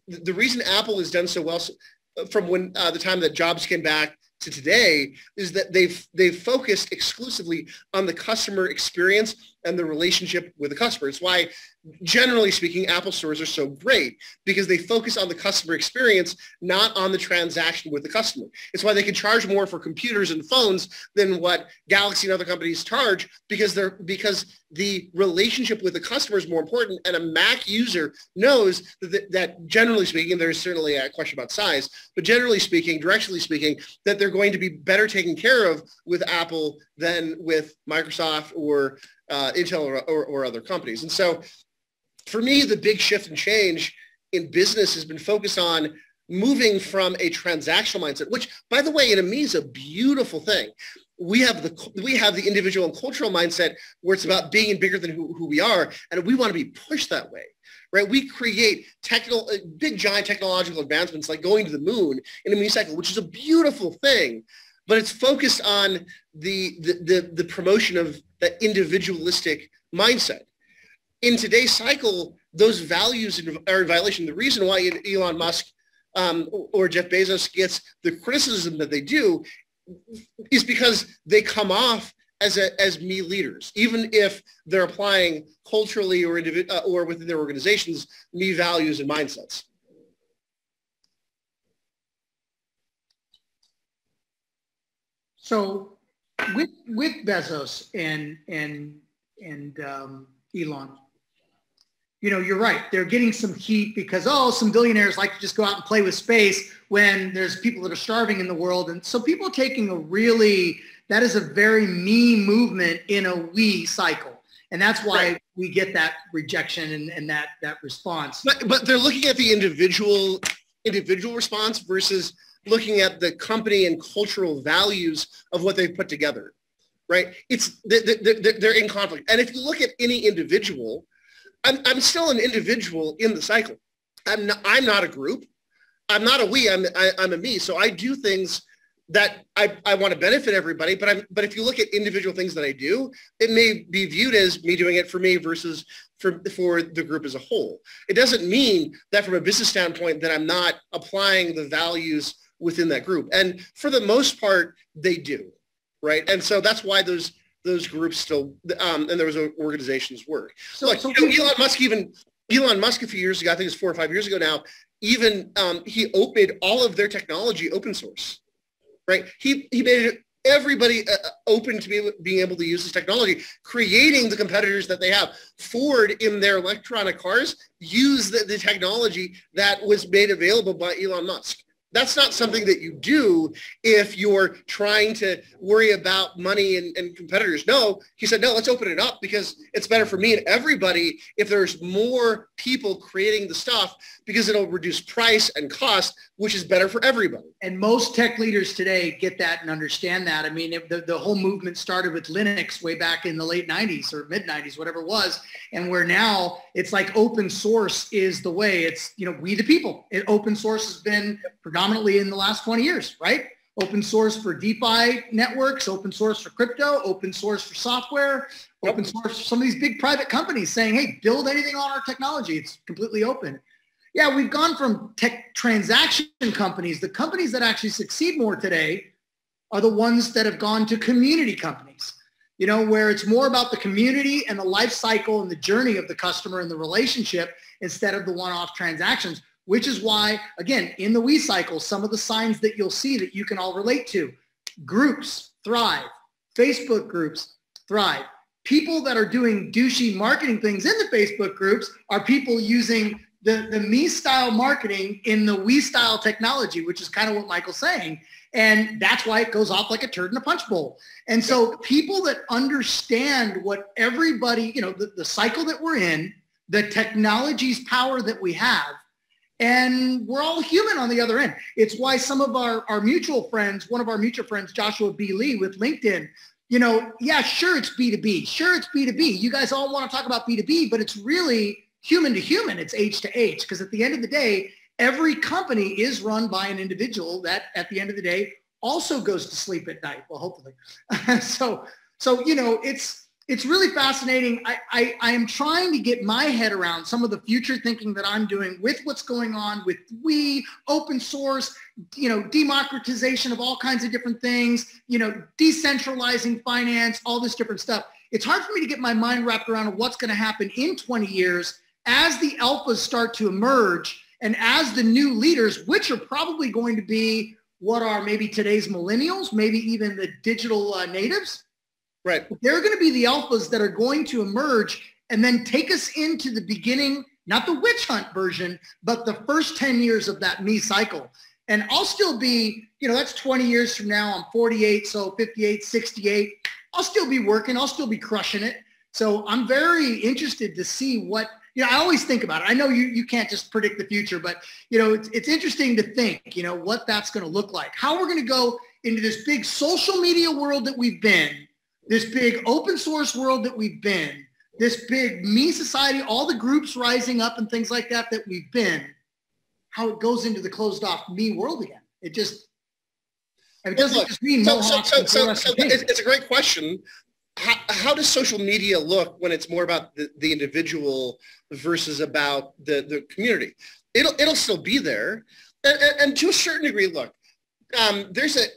the reason Apple has done so well from when the time that Jobs came back to today is that they've focused exclusively on the customer experience and the relationship with the customer. It's why, generally speaking, Apple stores are so great, because they focus on the customer experience, not on the transaction with the customer. It's why they can charge more for computers and phones than what Galaxy and other companies charge, because the relationship with the customer is more important. And a Mac user knows that generally speaking, there's certainly a question about size, but generally speaking, directionally speaking, that they're going to be better taken care of with Apple than with Microsoft or Intel or other companies. And so for me, the big shift and change in business has been focused on moving from a transactional mindset, which, by the way, in me is a beautiful thing. We have the individual and cultural mindset where it's about being bigger than who we are, and we want to be pushed that way. Right? We create big, giant technological advancements like going to the moon in a mini cycle, which is a beautiful thing, but it's focused on the promotion of that individualistic mindset. In today's cycle, those values are in violation. The reason why Elon Musk or Jeff Bezos gets the criticism that they do is because they come off as me leaders, even if they're applying culturally or within their organizations me values and mindsets. So with Bezos and Elon, you know, you're right. They're getting some heat because, some billionaires like to just go out and play with space when there's people that are starving in the world. And so people are taking that is a very me movement in a we cycle. And that's why we get that rejection and that response. But they're looking at the individual response versus looking at the company and cultural values of what they've put together, right? They're in conflict. And if you look at any individual, I'm still an individual in the cycle. I'm not a group. I'm not a we. I'm a me. So I do things that I want to benefit everybody. But if you look at individual things that I do, it may be viewed as me doing it for me versus for the group as a whole. It doesn't mean that from a business standpoint that I'm not applying the values within that group. And for the most part, they do, right? And so that's why those groups still, and those organizations work. Elon Musk a few years ago, I think it's 4 or 5 years ago now, even he made all of their technology open source, right? He made everybody open to being able to use this technology, creating the competitors that they have. Ford in their electronic cars use the technology that was made available by Elon Musk. That's not something that you do if you're trying to worry about money and competitors. No, he said, no, let's open it up because it's better for me and everybody if there's more people creating the stuff because it'll reduce price and cost, which is better for everybody. And most tech leaders today get that and understand that. I mean, the whole movement started with Linux way back in the late 90s or mid 90s, whatever it was. And where now it's like open source is the way. It's, we the people. Open source has been predominantly in the last 20 years, right? Open source for DeFi networks, open source for crypto, open source for software, open source for some of these big private companies saying, hey, build anything on our technology. It's completely open. Yeah, we've gone from tech transaction companies. The companies that actually succeed more today are the ones that have gone to community companies, where it's more about the community and the life cycle and the journey of the customer and the relationship instead of the one-off transactions, which is why, again, in the we cycle, some of the signs that you'll see that you can all relate to, groups thrive, Facebook groups thrive. People that are doing douchey marketing things in the Facebook groups are people using the me style marketing in the we style technology, which is kind of what Michael's saying. And that's why it goes off like a turd in a punch bowl. And so people that understand what everybody, the cycle that we're in, the technology's power that we have, and we're all human on the other end. It's why some of our mutual friends, one of our mutual friends, Joshua B. Lee with LinkedIn, yeah, sure, it's B2B. Sure, it's B2B. You guys all want to talk about B2B, but it's really human to human, it's H to H, because at the end of the day, every company is run by an individual that at the end of the day also goes to sleep at night. Well, hopefully. So, it's really fascinating. I am trying to get my head around some of the future thinking that I'm doing with what's going on with open source, democratization of all kinds of different things, decentralizing finance, all this different stuff. It's hard for me to get my mind wrapped around what's going to happen in 20 years as the alphas start to emerge and as the new leaders, which are probably going to be what are maybe today's millennials, maybe even the digital natives. Right. They're going to be the alphas that are going to emerge and then take us into the beginning, not the witch hunt version, but the first 10 years of that me cycle. And I'll still be, that's 20 years from now. I'm 48, so 58, 68. I'll still be working. I'll still be crushing it. So I'm very interested to see what, I always think about it. I know you can't just predict the future, but, it's interesting to think, what that's going to look like, how we're going to go into this big social media world that we've been, this big open source world that we've been, this big me society, all the groups rising up and things like that we've been, how it goes into the closed off me world again. It doesn't just mean Mohawks. It's a great question. How does social media look when it's more about the individual versus about the community? It'll still be there. And to a certain degree, look,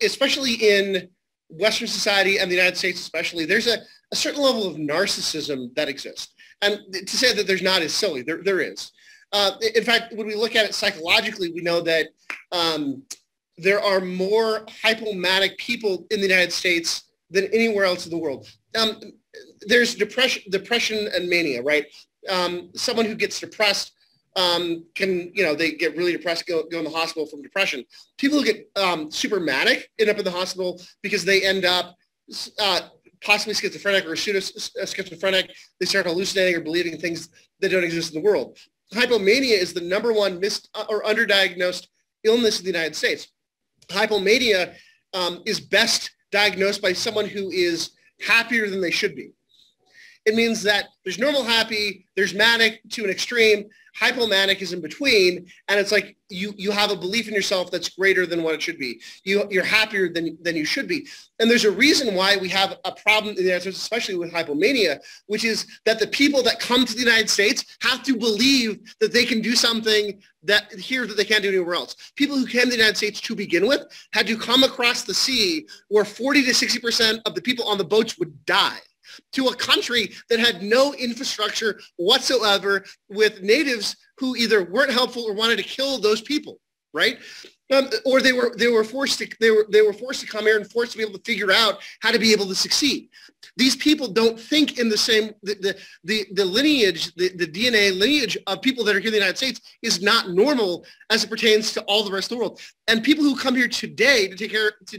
especially in Western society and the United States especially, there's a certain level of narcissism that exists. And to say that there's not is silly. There is. In fact, when we look at it psychologically, we know that there are more hypomanic people in the United States than anywhere else in the world. There's depression and mania, right? Someone who gets depressed they get really depressed, go in the hospital from depression. People who get super manic end up in the hospital because they end up possibly schizophrenic or pseudo-schizophrenic. They start hallucinating or believing things that don't exist in the world. Hypomania is the number one missed or underdiagnosed illness in the United States. Hypomania is best diagnosed by someone who is happier than they should be. It means that there's normal happy, there's manic to an extreme, hypomanic is in between, and it's like you have a belief in yourself that's greater than what it should be. You're happier than you should be. And there's a reason why we have a problem in the United States, especially with hypomania, which is that the people that come to the United States have to believe that they can do something that they can't do anywhere else. People who came to the United States to begin with had to come across the sea where 40 to 60% of the people on the boats would die, to a country that had no infrastructure whatsoever, with natives who either weren't helpful or wanted to kill those people, right? Or they were forced to come here and forced to be able to figure out how to be able to succeed. These people don't think in the same, the lineage, the DNA lineage of people that are here in the United States is not normal as it pertains to all the rest of the world. And people who come here today to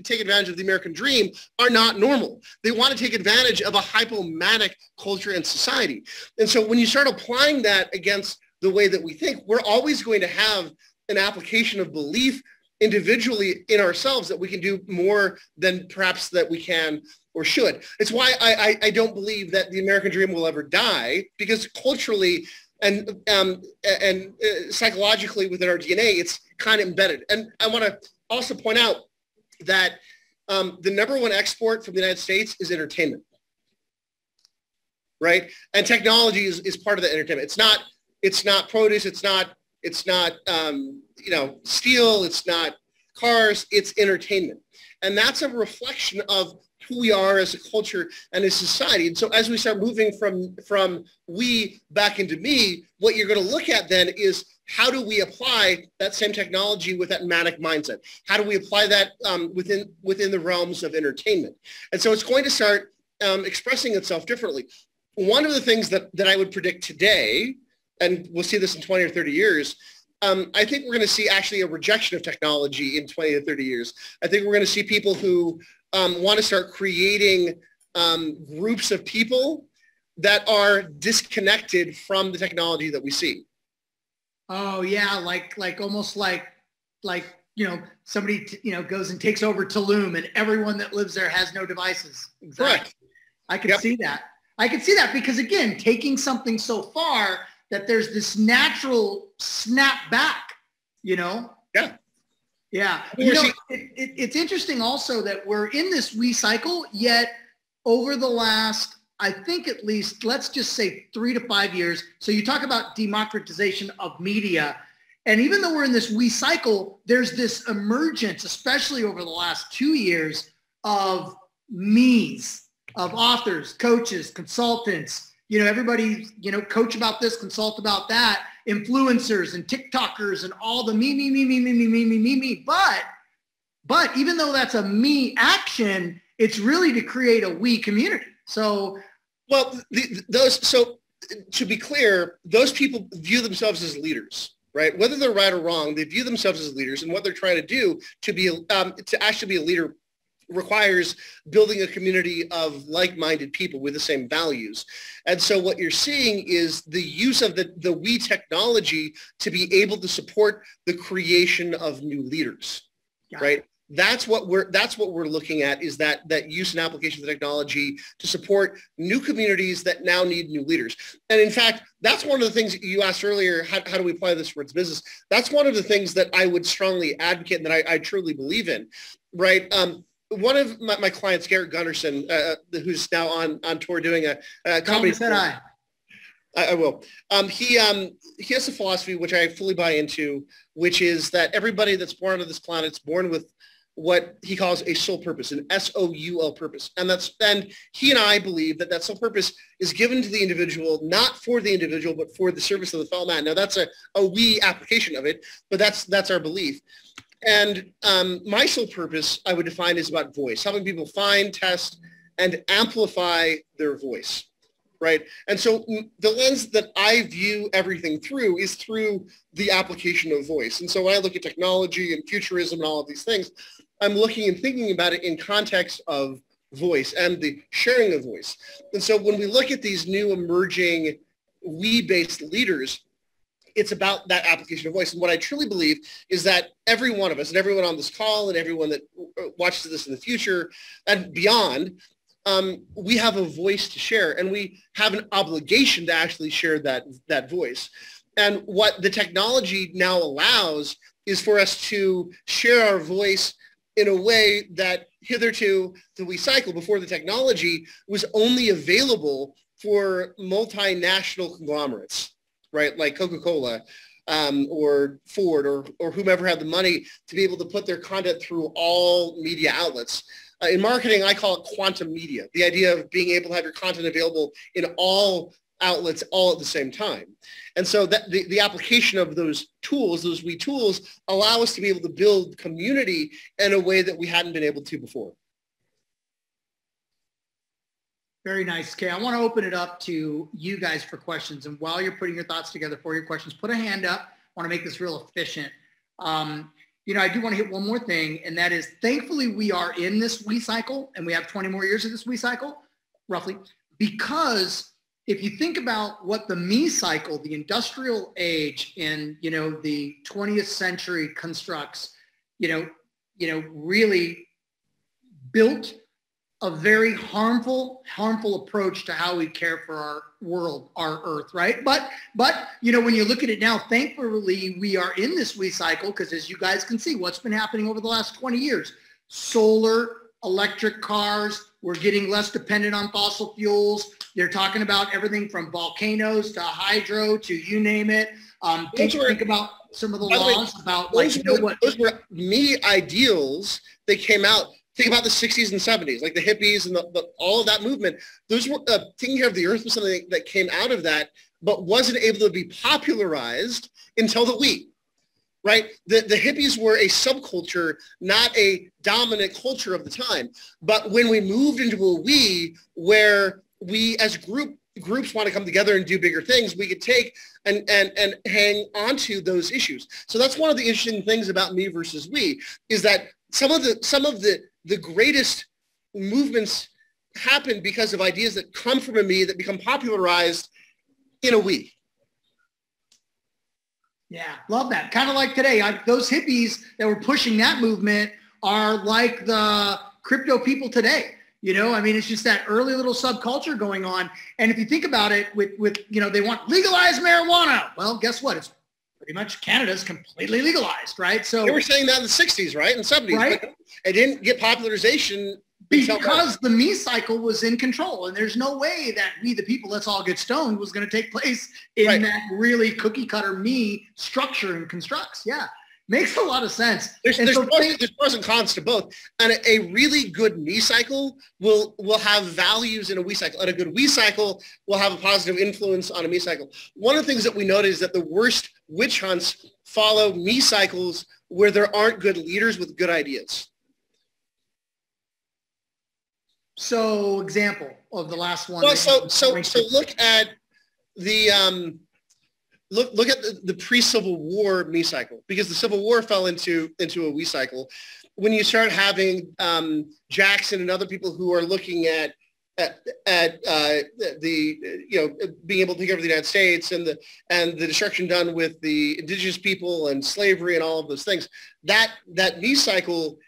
take advantage of the American dream are not normal. They want to take advantage of a hypomanic culture and society. And so when you start applying that against the way that we think, we're always going to have an application of belief individually in ourselves that we can do more than perhaps that we can or should. It's why I don't believe that the American dream will ever die, because culturally and psychologically within our DNA, it's kind of embedded. And I want to also point out that the number one export from the United States is entertainment, right? And technology is part of the entertainment. It's not produce. It's not steel. It's not cars. It's entertainment. And that's a reflection of who we are as a culture and as society. And so as we start moving from we back into me, what you're going to look at then is, how do we apply that same technology with that manic mindset? How do we apply that within the realms of entertainment? And so it's going to start expressing itself differently. One of the things that I would predict today, and we'll see this in 20 or 30 years, I think we're going to see actually a rejection of technology in 20 to 30 years. I think we're going to see people who want to start creating groups of people that are disconnected from the technology that we see. Oh yeah, like almost like somebody goes and takes over Tulum and everyone that lives there has no devices. Exactly. Correct. I can see that. I can see that because, again, taking something so far that there's this natural snap back, you know? Yeah. Yeah. You know, it's interesting also that we're in this we cycle, yet over the last, I think at least, let's just say 3 to 5 years. So you talk about democratization of media. And even though we're in this we cycle, there's this emergence, especially over the last 2 years, of me's, of authors, coaches, consultants, you know, everybody, you know, coach about this, consult about that, influencers and TikTokers and all the me. But even though that's a me action, it's really to create a we community. So, well, so to be clear, those people view themselves as leaders, right? Whether they're right or wrong, they view themselves as leaders, and what they're trying to do to actually be a leader requires building a community of like-minded people with the same values. And so what you're seeing is the use of the we technology to be able to support the creation of new leaders, right? That's what we're looking at, is that use and application of the technology to support new communities that now need new leaders. And in fact, that's one of the things you asked earlier, how do we apply this towards business? That's one of the things that I would strongly advocate and that I truly believe in, right? One of my clients, Garrett Gunnarsson, who's now on tour doing a comedy. I will. He has a philosophy which I fully buy into, which is that everybody that's born on this planet is born with what he calls a soul purpose, an SOUL purpose. And he and I believe that soul purpose is given to the individual, not for the individual, but for the service of the fellow man. Now that's a we application of it, but that's our belief. And my soul purpose, I would define, is about voice, helping people find, test, and amplify their voice, right? And so the lens that I view everything through is through the application of voice. And so when I look at technology and futurism and all of these things, I'm looking and thinking about it in context of voice and the sharing of voice. And so when we look at these new emerging we-based leaders, it's about that application of voice. And what I truly believe is that every one of us, and everyone on this call, and everyone that watches this in the future and beyond, we have a voice to share, and we have an obligation to actually share that voice. And what the technology now allows is for us to share our voice in a way that hitherto the we cycle, before the technology, was only available for multinational conglomerates, right? Like Coca-Cola or Ford or whomever had the money to be able to put their content through all media outlets. In marketing, I call it quantum media, the idea of being able to have your content available in all outlets all at the same time. And so that the application of those tools, those we tools, allow us to be able to build community in a way that we hadn't been able to before. Very nice, Kay. I want to open it up to you guys for questions. And while you're putting your thoughts together for your questions, put a hand up. I want to make this real efficient. You know, I do want to hit one more thing, and that is, thankfully, we are in this we cycle, and we have 20 more years of this we cycle, roughly, because if you think about what the me cycle, the industrial age in, you know, the 20th century constructs, you know, really built a very harmful approach to how we care for our world, our earth, right? But, you know, when you look at it now, thankfully, we are in this we cycle, because as you guys can see, what's been happening over the last 20 years, solar, electric cars, we're getting less dependent on fossil fuels. They're talking about everything from volcanoes to hydro to you name it. Think about some of the laws about, like, you know what? Those were me ideals that came out. Think about the 60s and 70s, like the hippies and all of that movement. Those were taking care of the earth was something that came out of that, but wasn't able to be popularized until the we, right? The hippies were a subculture, not a dominant culture of the time. But when we moved into a we, where we as groups want to come together and do bigger things, we could take and hang on to those issues. So that's one of the interesting things about me versus we, is that some of the greatest movements happen because of ideas that come from a me that become popularized in a we. Yeah, love that. Kind of like today, those hippies that were pushing that movement are like the crypto people today. You know, I mean, it's just that early little subculture going on. And if you think about it with you know, they want legalized marijuana. Well, guess what? It's pretty much Canada's completely legalized, right? So they were saying that in the 60s, right? In the 70s. Right? But it didn't get popularization because the me cycle was in control. And there's no way that we, the people, let's all get stoned was going to take place in that really cookie cutter me structure and constructs. Yeah. Makes a lot of sense. There's pros and cons to both. And a really good me cycle will have values in a we cycle. And a good we cycle will have a positive influence on a me cycle. One of the things that we notice is that the worst witch hunts follow me cycles where there aren't good leaders with good ideas. So example of the last one. Well, so look at the look at the pre-Civil War me cycle, because the Civil War fell into a we cycle. When you start having Jackson and other people who are looking at the being able to take over the United States and the destruction done with the indigenous people and slavery and all of those things, that me cycle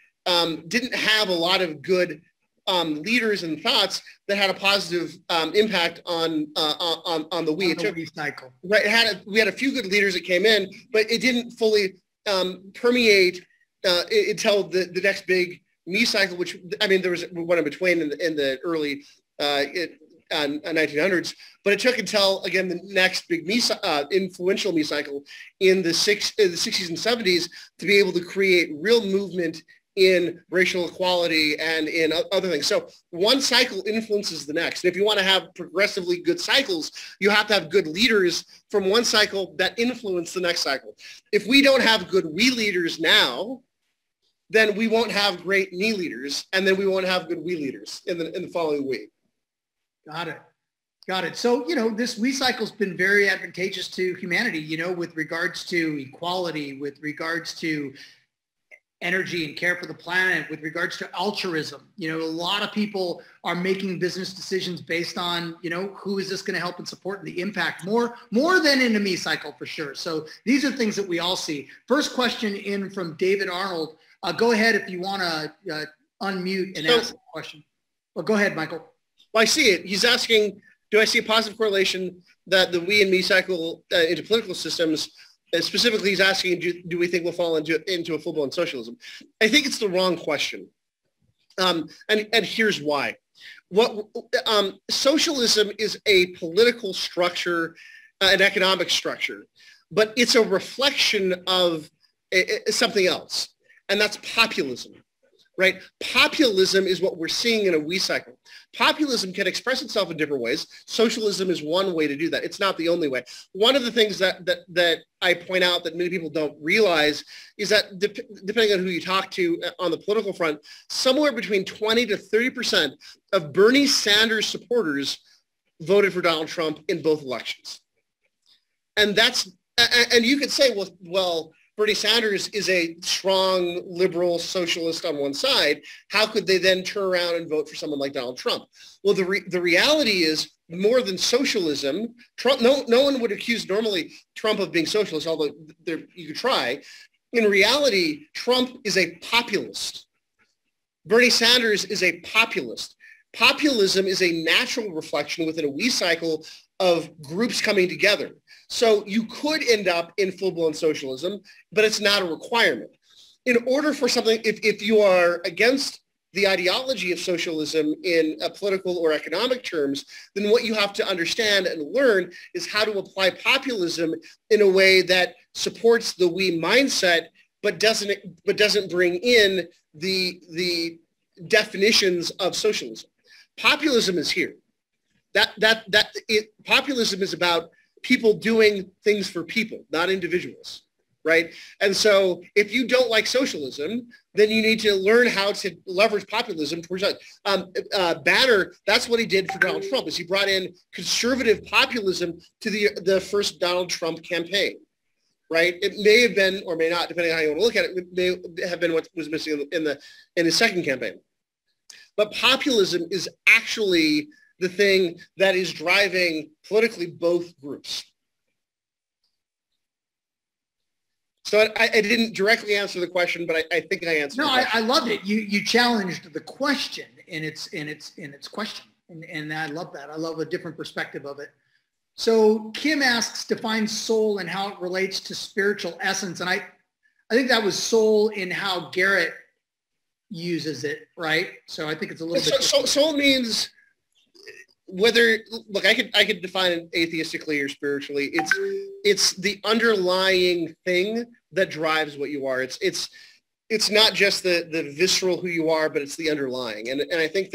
didn't have a lot of good leaders and thoughts that had a positive impact on the we. The we cycle. Right. We had a few good leaders that came in, but it didn't fully permeate until the next big me cycle, which, I mean, there was one in between in the early 1900s, but it took until, again, the next big influential me cycle in the 60s and 70s to be able to create real movement in racial equality and in other things. So one cycle influences the next. And if you want to have progressively good cycles, you have to have good leaders from one cycle that influence the next cycle. If we don't have good we leaders now, then we won't have great me leaders, and then we won't have good we leaders in the following we. Got it. So, you know, this we cycle's been very advantageous to humanity, you know, with regards to equality, with regards to energy and care for the planet, with regards to altruism. You know, a lot of people are making business decisions based on, you know, who is this going to help and support, and the impact more than in a me cycle for sure. So these are things that we all see. First question in from David Arnold. Go ahead if you want to unmute and ask the question. Well, go ahead, Michael. Well, I see it. He's asking, do I see a positive correlation that the we and me cycle into political systems? And specifically, he's asking, do we think we'll fall into a full-blown socialism? I think it's the wrong question. And here's why. Socialism is a political structure, an economic structure, but it's a reflection of something else, and that's populism, right? Populism is what we're seeing in a we cycle. Populism can express itself in different ways. Socialism is one way to do that. It's not the only way. One of the things that I point out that many people don't realize is that depending on who you talk to on the political front, somewhere between 20 to 30% of Bernie Sanders supporters voted for Donald Trump in both elections. And you could say, well, Bernie Sanders is a strong liberal socialist on one side. How could they then turn around and vote for someone like Donald Trump? Well, the reality is, more than socialism, Trump, no one would accuse normally Trump of being socialist, although you could try. In reality, Trump is a populist. Bernie Sanders is a populist. Populism is a natural reflection within a we cycle of groups coming together. So you could end up in full-blown socialism, but it's not a requirement. In order for something, if you are against the ideology of socialism in political or economic terms, then what you have to understand and learn is how to apply populism in a way that supports the we mindset, but doesn't bring in the definitions of socialism. Populism is here. Populism is about people doing things for people, not individuals, right? And so if you don't like socialism, then you need to learn how to leverage populism towards that. Banner, that's what he did for Donald Trump, is he brought in conservative populism to the first Donald Trump campaign, right? It may have been, or may not, depending on how you want to look at it, may have been what was missing in his second campaign. But populism is actually the thing that is driving politically both groups. So I didn't directly answer the question, but I think I answered. No, I loved it. You challenged the question, its question. And I love that. I love a different perspective of it. So Kim asks, define soul and how it relates to spiritual essence. And I think that was soul in how Garrett uses it, right? So I think it's a little bit. Soul means whether, look, I could define it atheistically or spiritually. It's the underlying thing that drives what you are. It's not just the visceral who you are, but it's the underlying. And I think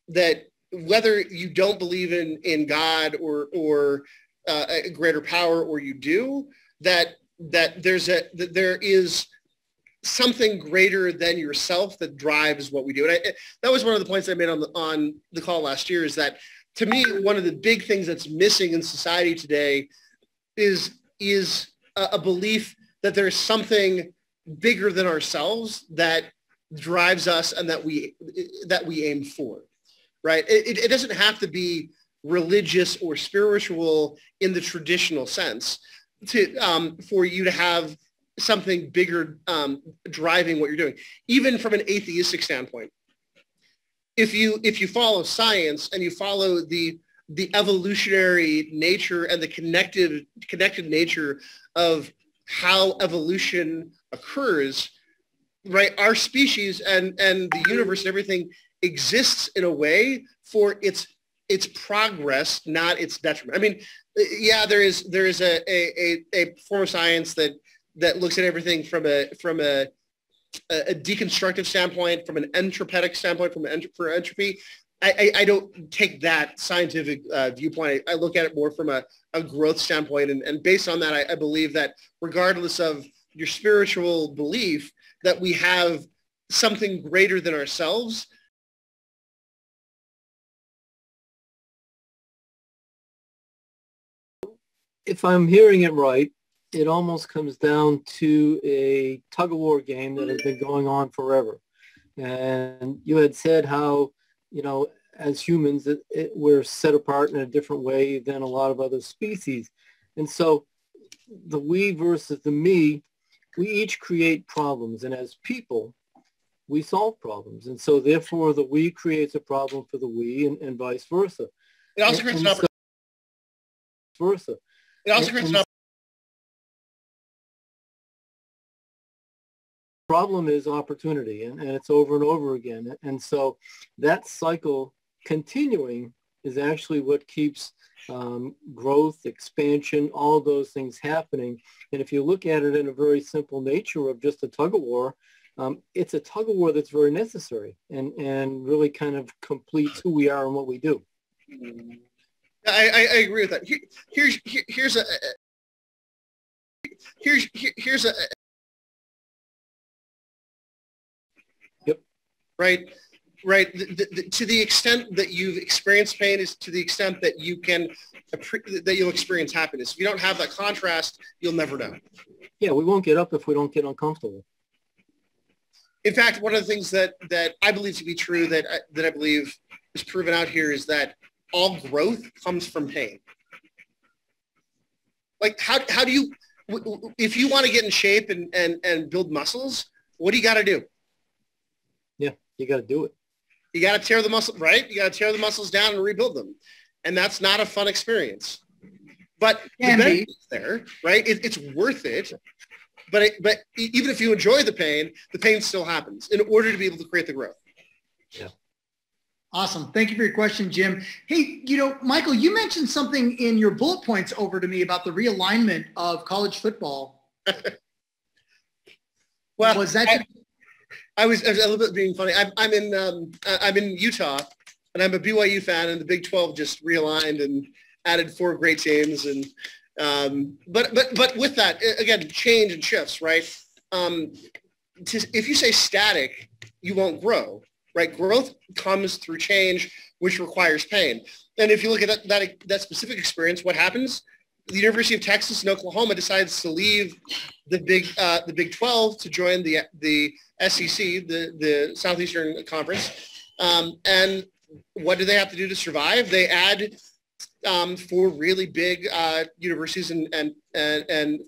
that whether you don't believe in God or a greater power, or you do, that there is something greater than yourself that drives what we do. And that was one of the points I made on the call last year, is that to me, one of the big things that's missing in society today is a belief that there's something bigger than ourselves that drives us and that we aim for, right? It doesn't have to be religious or spiritual in the traditional sense for you to have something bigger driving what you're doing. Even from an atheistic standpoint, if you follow science and you follow the evolutionary nature and the connected nature of how evolution occurs, right? Our species and the universe and everything exists in a way for its progress, not its detriment. I mean, yeah, there is a form of science that looks at everything from a deconstructive standpoint, from an entropic standpoint, for entropy. I don't take that scientific viewpoint. I look at it more from a growth standpoint. And based on that, I believe that regardless of your spiritual belief, that we have something greater than ourselves. If I'm hearing it right, it almost comes down to a tug-of-war game that has been going on forever. And you had said how, as humans, we're set apart in a different way than a lot of other species. And so the we versus the me, we each create problems. And as people, we solve problems. And so therefore, the we creates a problem for the we and vice versa. It also creates an opportunity. Versa. It also creates an opportunity. Problem is opportunity, and it's over and over again. And so that cycle continuing is actually what keeps growth, expansion, all those things happening. And if you look at it in a very simple nature of just a tug-of-war, it's a tug-of-war that's very necessary and really kind of completes who we are and what we do. I agree with that. Here's a Yep. Right. To the extent that you've experienced pain is to the extent that you'll experience happiness. If you don't have that contrast, you'll never know. Yeah, we won't get up if we don't get uncomfortable. In fact, one of the things that I believe to be true that I believe is proven out here is that all growth comes from pain. Like how do you, if you want to get in shape and build muscles, what do you got to do? Yeah, you got to do it. You got to tear the muscle, right? You got to tear the muscles down and rebuild them. And that's not a fun experience. But the benefit's there, right? It's worth it. But even if you enjoy the pain still happens in order to be able to create the growth. Yeah. Awesome. Thank you for your question, Jim. Hey, Michael, you mentioned something in your bullet points over to me about the realignment of college football. Well, was that? I was a little bit being funny. I'm in Utah, and I'm a BYU fan, and the Big 12 just realigned and added 4 great teams. And but with that, again, change and shifts, right? If you say static, you won't grow, right? Growth comes through change, which requires pain. And if you look at that specific experience, what happens? The University of Texas and Oklahoma decides to leave the Big 12 to join the SEC, the Southeastern Conference. And what do they have to do to survive? They add 4 really big universities and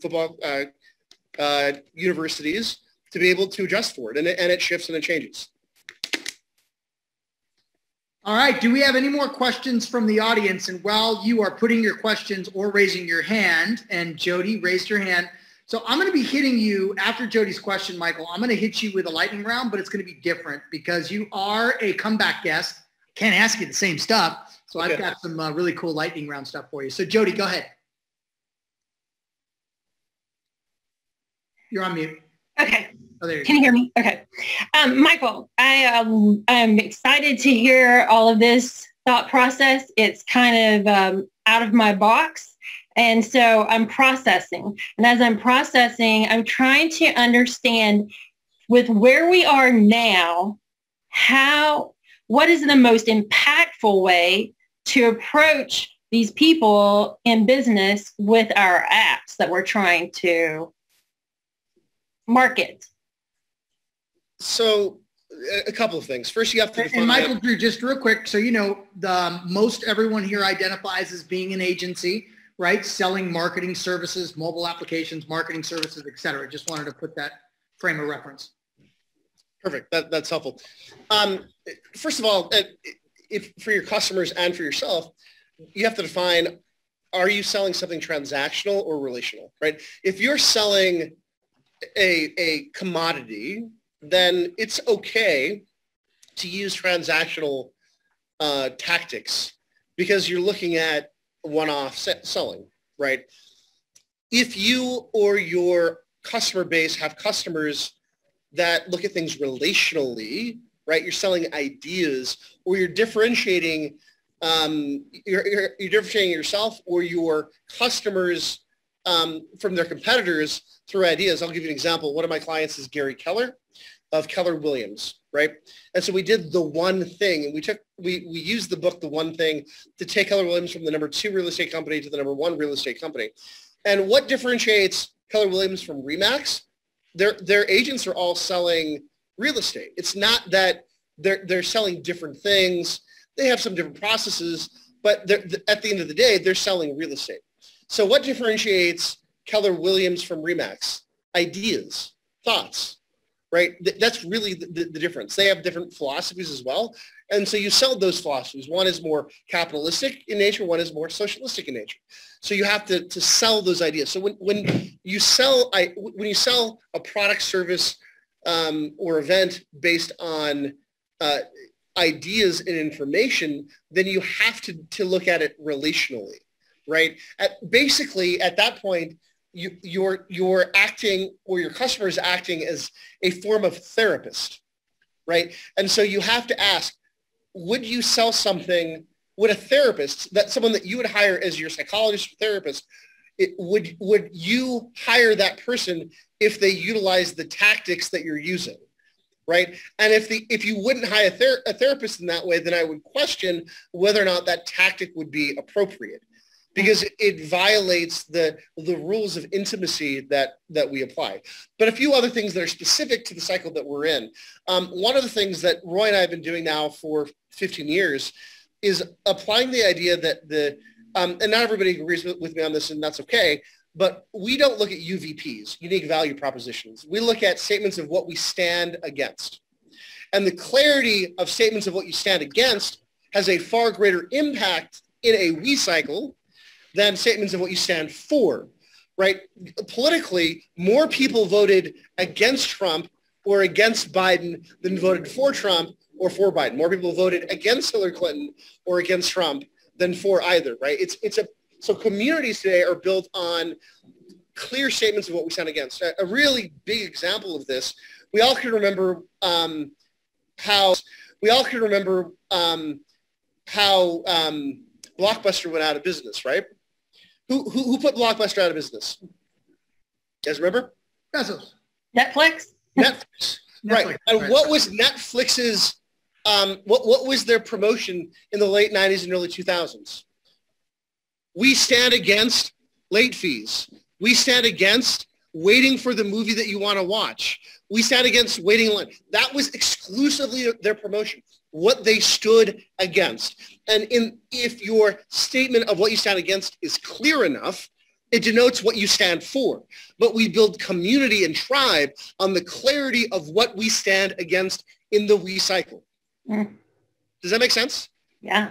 football universities to be able to adjust for it. And it shifts and it changes. All right. Do we have any more questions from the audience? And while you are putting your questions or raising your hand, and Jody raised her hand. So I'm going to be hitting you after Jody's question, Michael. I'm going to hit you with a lightning round, but it's going to be different because you are a comeback guest. Can't ask you the same stuff. So I've got some really cool lightning round stuff for you. So Jody, go ahead. You're on mute. Okay. Oh, there you Can you hear me? Okay. Michael, I'm excited to hear all of this thought process. It's kind of out of my box. And so I'm processing. And as I'm processing, I'm trying to understand with where we are now, what is the most impactful way to approach these people in business with our apps that we're trying to market? So a couple of things. First, you have to define. And Michael Drew, just real quick, so you know, most everyone here identifies as being an agency, right? Selling marketing services, mobile applications, marketing services, et cetera. Just wanted to put that frame of reference. Perfect. That's helpful. First of all, if for your customers and for yourself, you have to define, are you selling something transactional or relational, right? If you're selling a commodity, then it's okay to use transactional tactics because you're looking at one-off selling, right? If you or your customer base have customers that look at things relationally, right? You're selling ideas, or you're differentiating, you're differentiating yourself or your customers from their competitors through ideas. I'll give you an example. One of my clients is Gary Keller of Keller Williams, right? And so we did The One Thing, and we used the book The One Thing to take Keller Williams from the number 2 real estate company to the number 1 real estate company. And what differentiates Keller Williams from RE/MAX? Their agents are all selling real estate. It's not that they're selling different things. They have some different processes, but at the end of the day, they're selling real estate. So what differentiates Keller Williams from RE/MAX? Ideas, thoughts, right? That's really the difference. They have different philosophies as well. And so you sell those philosophies. One is more capitalistic in nature. One is more socialistic in nature. So you have to sell those ideas. So when you sell a product, service, or event based on ideas and information, then you have to look at it relationally, right? Basically, at that point, you're acting, or your customer is acting as a form of therapist, right? And so you have to ask, would you sell something, would a therapist, someone that you would hire as your psychologist or therapist, would you hire that person if they utilize the tactics that you're using, right? And if you wouldn't hire a therapist in that way, then I would question whether or not that tactic would be appropriate, because it violates the rules of intimacy that we apply. But a few other things that are specific to the cycle that we're in. One of the things that Roy and I have been doing now for 15 years is applying the idea that and not everybody agrees with me on this, and that's okay, but we don't look at UVPs, unique value propositions. We look at statements of what we stand against. And the clarity of statements of what you stand against has a far greater impact in a we cycle than statements of what you stand for, right? Politically, more people voted against Trump or against Biden than voted for Trump or for Biden. More people voted against Hillary Clinton or against Trump than for either, right? So communities today are built on clear statements of what we stand against. A really big example of this, we all can remember how Blockbuster went out of business, right? Who put Blockbuster out of business? You guys remember? Bezos. Netflix? Netflix. Right. And what was Netflix's, what was their promotion in the late 90s and early 2000s? We stand against late fees. We stand against waiting for the movie that you want to watch. We stand against waiting in line. That was exclusively their promotion, what they stood against. And if your statement of what you stand against is clear enough, it denotes what you stand for. But we build community and tribe on the clarity of what we stand against in the we cycle. Does that make sense? Yeah.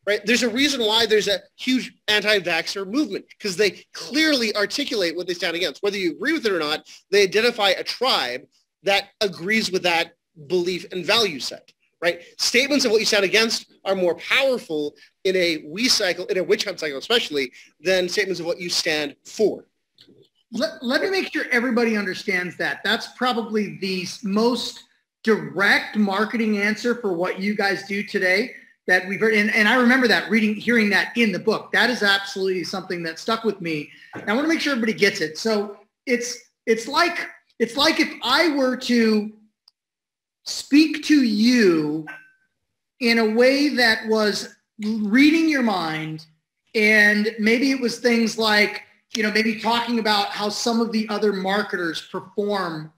Right? There's a reason why there's a huge anti-vaxxer movement, because they clearly articulate what they stand against. Whether you agree with it or not, they identify a tribe that agrees with that belief and value set, right? Statements of what you stand against are more powerful in a witch hunt cycle especially, than statements of what you stand for. Let me make sure everybody understands that. That's probably the most direct marketing answer for what you guys do today that we've heard. And I remember that hearing that in the book. That is absolutely something that stuck with me. And I want to make sure everybody gets it. So it's like if I were to speak to you in a way that was reading your mind, and maybe it was things like, you know, maybe talking about how some of the other marketers perform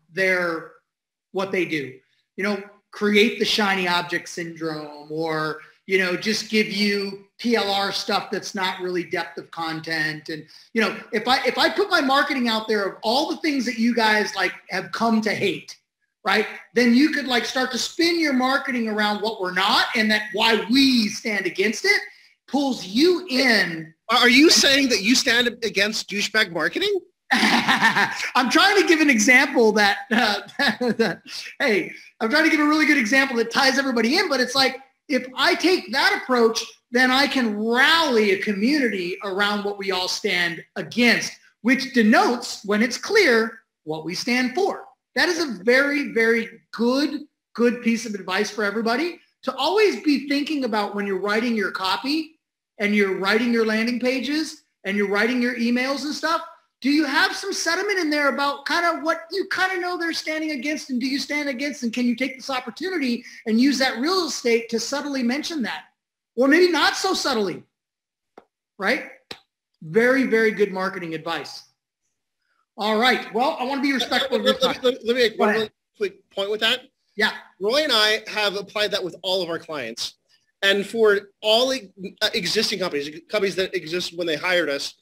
what they do, you know, create the shiny object syndrome, or, you know, just give you PLR stuff that's not really depth of content. And, you know, if I put my marketing out there of all the things that you guys like have come to hate, right, then you could like start to spin your marketing around what we're not, and that why we stand against it pulls you in. Are you saying that you stand against douchebag marketing? I'm trying to give an example that, hey, I'm trying to give a really good example that ties everybody in, but it's like, if I take that approach, then I can rally a community around what we all stand against, which denotes, when it's clear, what we stand for. That is a very, very good piece of advice for everybody, to always be thinking about when you're writing your copy and you're writing your landing pages and you're writing your emails and stuff. Do you have some sentiment in there about kind of what you kind of know they're standing against, and do you stand against, and can you take this opportunity and use that real estate to subtly mention that? Or maybe not so subtly, right? Very, very good marketing advice. All right. Well, I want to be respectful of your time. Let me make one really quick point with that. Yeah. Roy and I have applied that with all of our clients. And for all existing companies that exist when they hired us,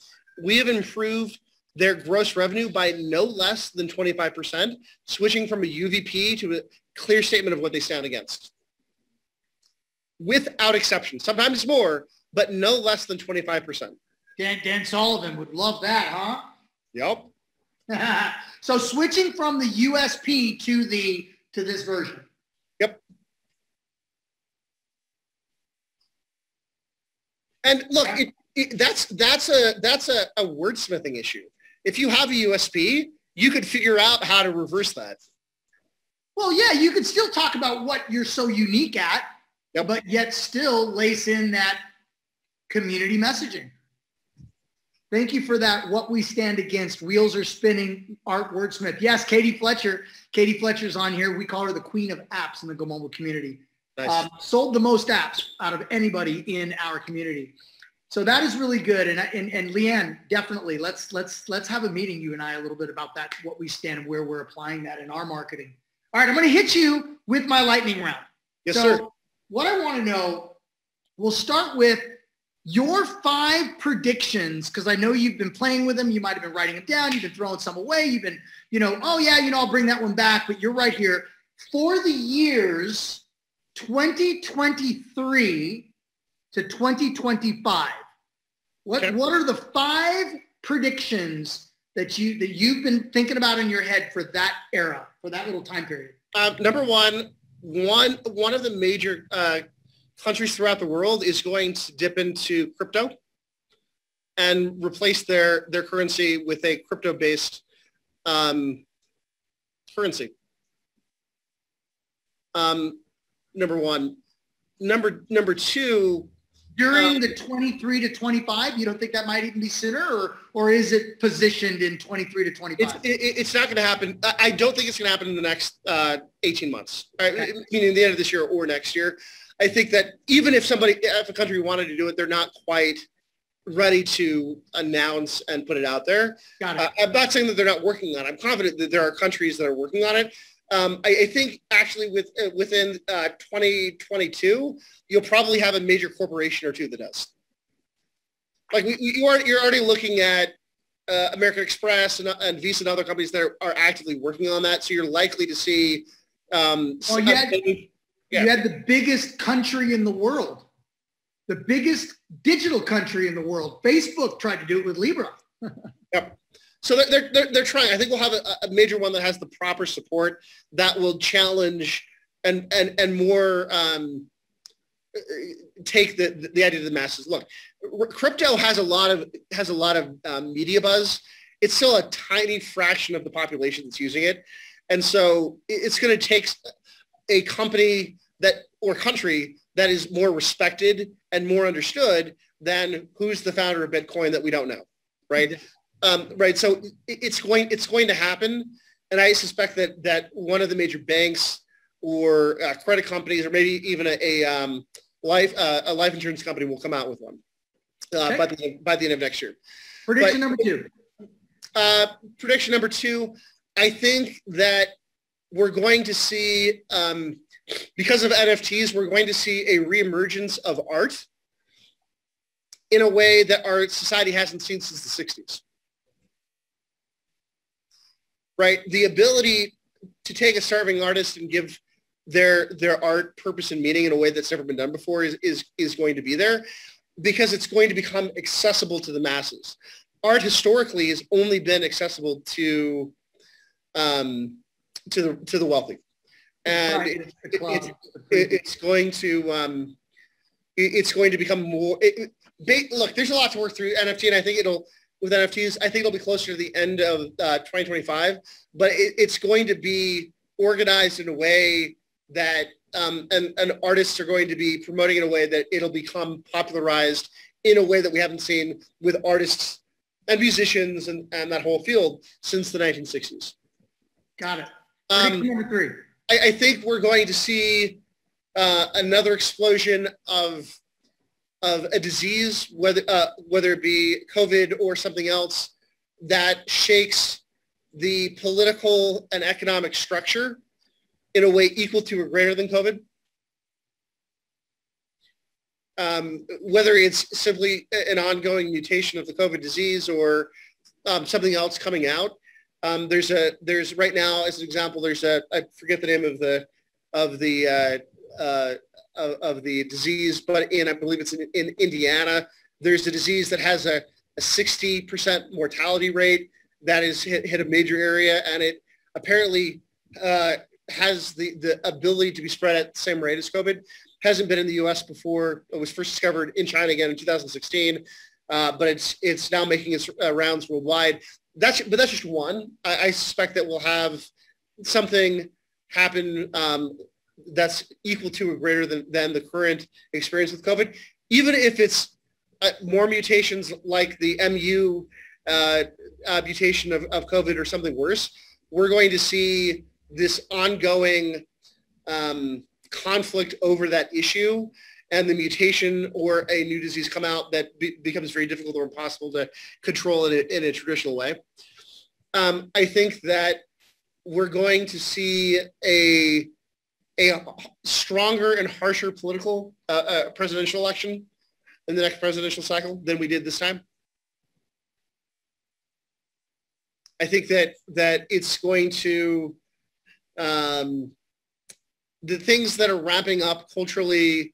we have improved their gross revenue by no less than 25%, switching from a UVP to a clear statement of what they stand against. Without exception. Sometimes more, but no less than 25%. Dan Sullivan would love that, huh? Yep. So switching from the USP to this version. Yep. And look, that's a wordsmithing issue. If you have a USP, you could figure out how to reverse that. Well, yeah, you could still talk about what you're so unique at, yep, but yet still lace in that community messaging. Thank you for that. What we stand against. Wheels are spinning. Art wordsmith. Yes, Katie Fletcher. Katie Fletcher's on here. We call her the queen of apps in the Go Mobile community. Nice. Sold the most apps out of anybody in our community. So that is really good. And Leanne, definitely let's have a meeting, you and I, a little bit about that, what we stand and where we're applying that in our marketing. All right, I'm going to hit you with my lightning round. Yes, sir. What I want to know, we'll start with your 5 predictions, because I know you've been playing with them. You might have been writing them down. You've been throwing some away. You've been, oh yeah, I'll bring that one back, but you're right here. For the years 2023 to 2025, what are the 5 predictions that you've been thinking about in your head for that era, for that little time period? Number one of the major countries throughout the world is going to dip into crypto and replace their currency with a crypto-based currency. Number one. Number two. During the 23 to 25, you don't think that might even be sooner, or is it positioned in 23 to 25? It's not going to happen. I don't think it's going to happen in the next 18 months, right? Meaning the end of this year or next year. I think that even if a country wanted to do it, they're not quite ready to announce and put it out there. Got it. I'm not saying that they're not working on it. I'm confident that there are countries that are working on it. I think actually within 2022, you'll probably have a major corporation or two that does. Like you're already looking at American Express and Visa and other companies that are actively working on that. So you're likely to see Yeah. You had the biggest country in the world, the biggest digital country in the world. Facebook tried to do it with Libra. Yep. So they're trying. I think we'll have a major one that has the proper support that will challenge and more take the idea to the masses. Look, crypto has a lot of media buzz. It's still a tiny fraction of the population that's using it, and so it's going to take a company or country that is more respected and more understood than who's the founder of Bitcoin that we don't know, right? Right. So it's going to happen, and I suspect that one of the major banks or credit companies, or maybe even a life insurance company, will come out with one by the end of next year. Prediction number two. Prediction number two. I think that we're going to see, because of NFTs, we're going to see a reemergence of art in a way that our society hasn't seen since the 60s. Right? The ability to take a starving artist and give their art purpose and meaning in a way that's never been done before is going to be there, because it's going to become accessible to the masses. Art historically has only been accessible to the wealthy, and it's going to become more. Look, there's a lot to work through NFT, and I think with NFTs, I think it'll be closer to the end of 2025, but it's going to be organized in a way that, and artists are going to be promoting in a way that it'll become popularized in a way that we haven't seen with artists and musicians and that whole field since the 1960s. Got it. Number three. I think we're going to see another explosion of a disease, whether it be COVID or something else, that shakes the political and economic structure in a way equal to or greater than COVID. Whether it's simply an ongoing mutation of the COVID disease or something else coming out. There's right now, as an example, I forget the name of the disease, but I believe it's in Indiana. There's a disease that has a 60% mortality rate that has hit a major area, and it apparently has the ability to be spread at the same rate as COVID. Hasn't been in the U.S. before. It was first discovered in China again in 2016, but it's now making its rounds worldwide. But that's just one. I suspect that we'll have something happen that's equal to or greater than the current experience with COVID, even if it's more mutations like the MU mutation of COVID or something worse. We're going to see this ongoing conflict over that issue, and the mutation or a new disease come out that becomes very difficult or impossible to control in a traditional way. I think that we're going to see a stronger and harsher political presidential election in the next presidential cycle than we did this time. I think that it's going to, the things that are ramping up culturally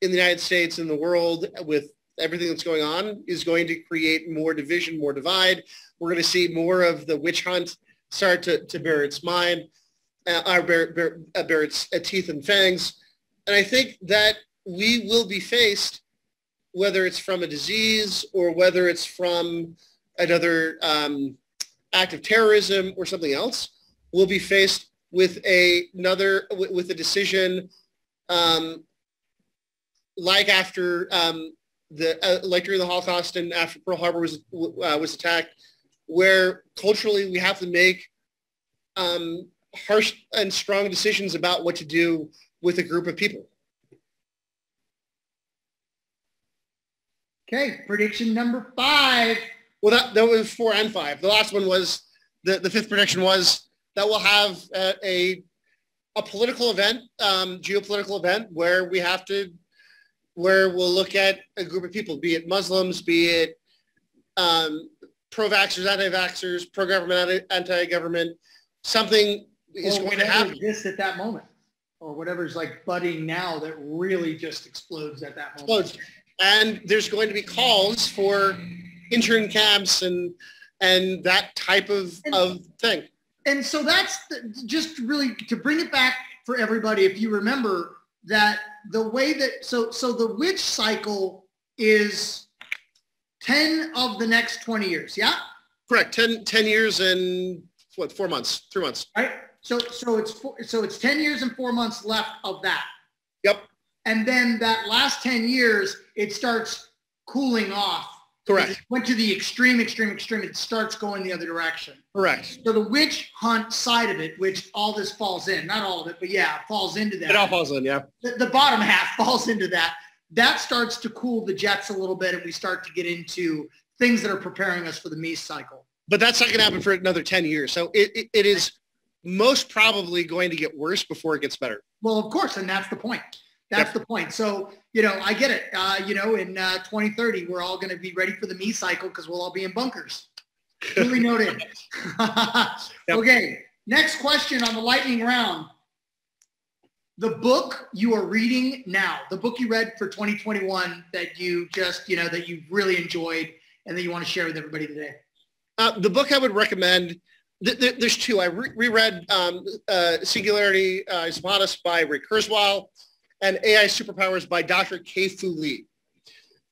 in the United States and the world with everything that's going on is going to create more division, more divide. We're going to see more of the witch hunt start to bear its mind, bear its teeth and fangs. And I think that we will be faced, whether it's from a disease or whether it's from another act of terrorism or something else, we'll be faced with a decision like after like during the Holocaust and after Pearl Harbor was attacked, where culturally we have to make harsh and strong decisions about what to do with a group of people. Okay, prediction number 5. Well, that was 4 and 5. The last one was, the fifth prediction was that we'll have a political event, geopolitical event, where we'll look at a group of people, be it Muslims, be it pro-vaxxers, anti-vaxxers, pro-government, anti-government. Something is going to happen. Exist at that moment. or whatever's like budding now that really just explodes at that moment. Explodes. And there's going to be calls for intern camps and that type of thing. And so that's just really to bring it back for everybody. If you remember that the way that, so the witch cycle is 10 of the next 20 years. Yeah. Correct. 10 years and what, 4 months, 3 months. Right. So it's 10 years and 4 months left of that. Yep. And then that last 10 years, it starts cooling off. Correct. It went to the extreme. It starts going the other direction. Correct. So the witch hunt side of it, which all this falls in, not all of it, but yeah, it falls into that. It all falls in, yeah. The bottom half falls into that. That starts to cool the jets a little bit, and we start to get into things that are preparing us for the Mies cycle. But that's not going to happen for another 10 years. So it is most probably going to get worse before it gets better. Well, of course, and that's the point. That's the point. So, I get it. In 2030, we're all going to be ready for the Mies cycle because we'll all be in bunkers. Duly noted. Okay, next question on the lightning round. The book you are reading now, the book you read for 2021 that you just, that you really enjoyed and that you want to share with everybody today. The book I would recommend, there's two. I reread Singularity is Upon Us by Ray Kurzweil and AI Superpowers by Dr. Kei-Fu Lee.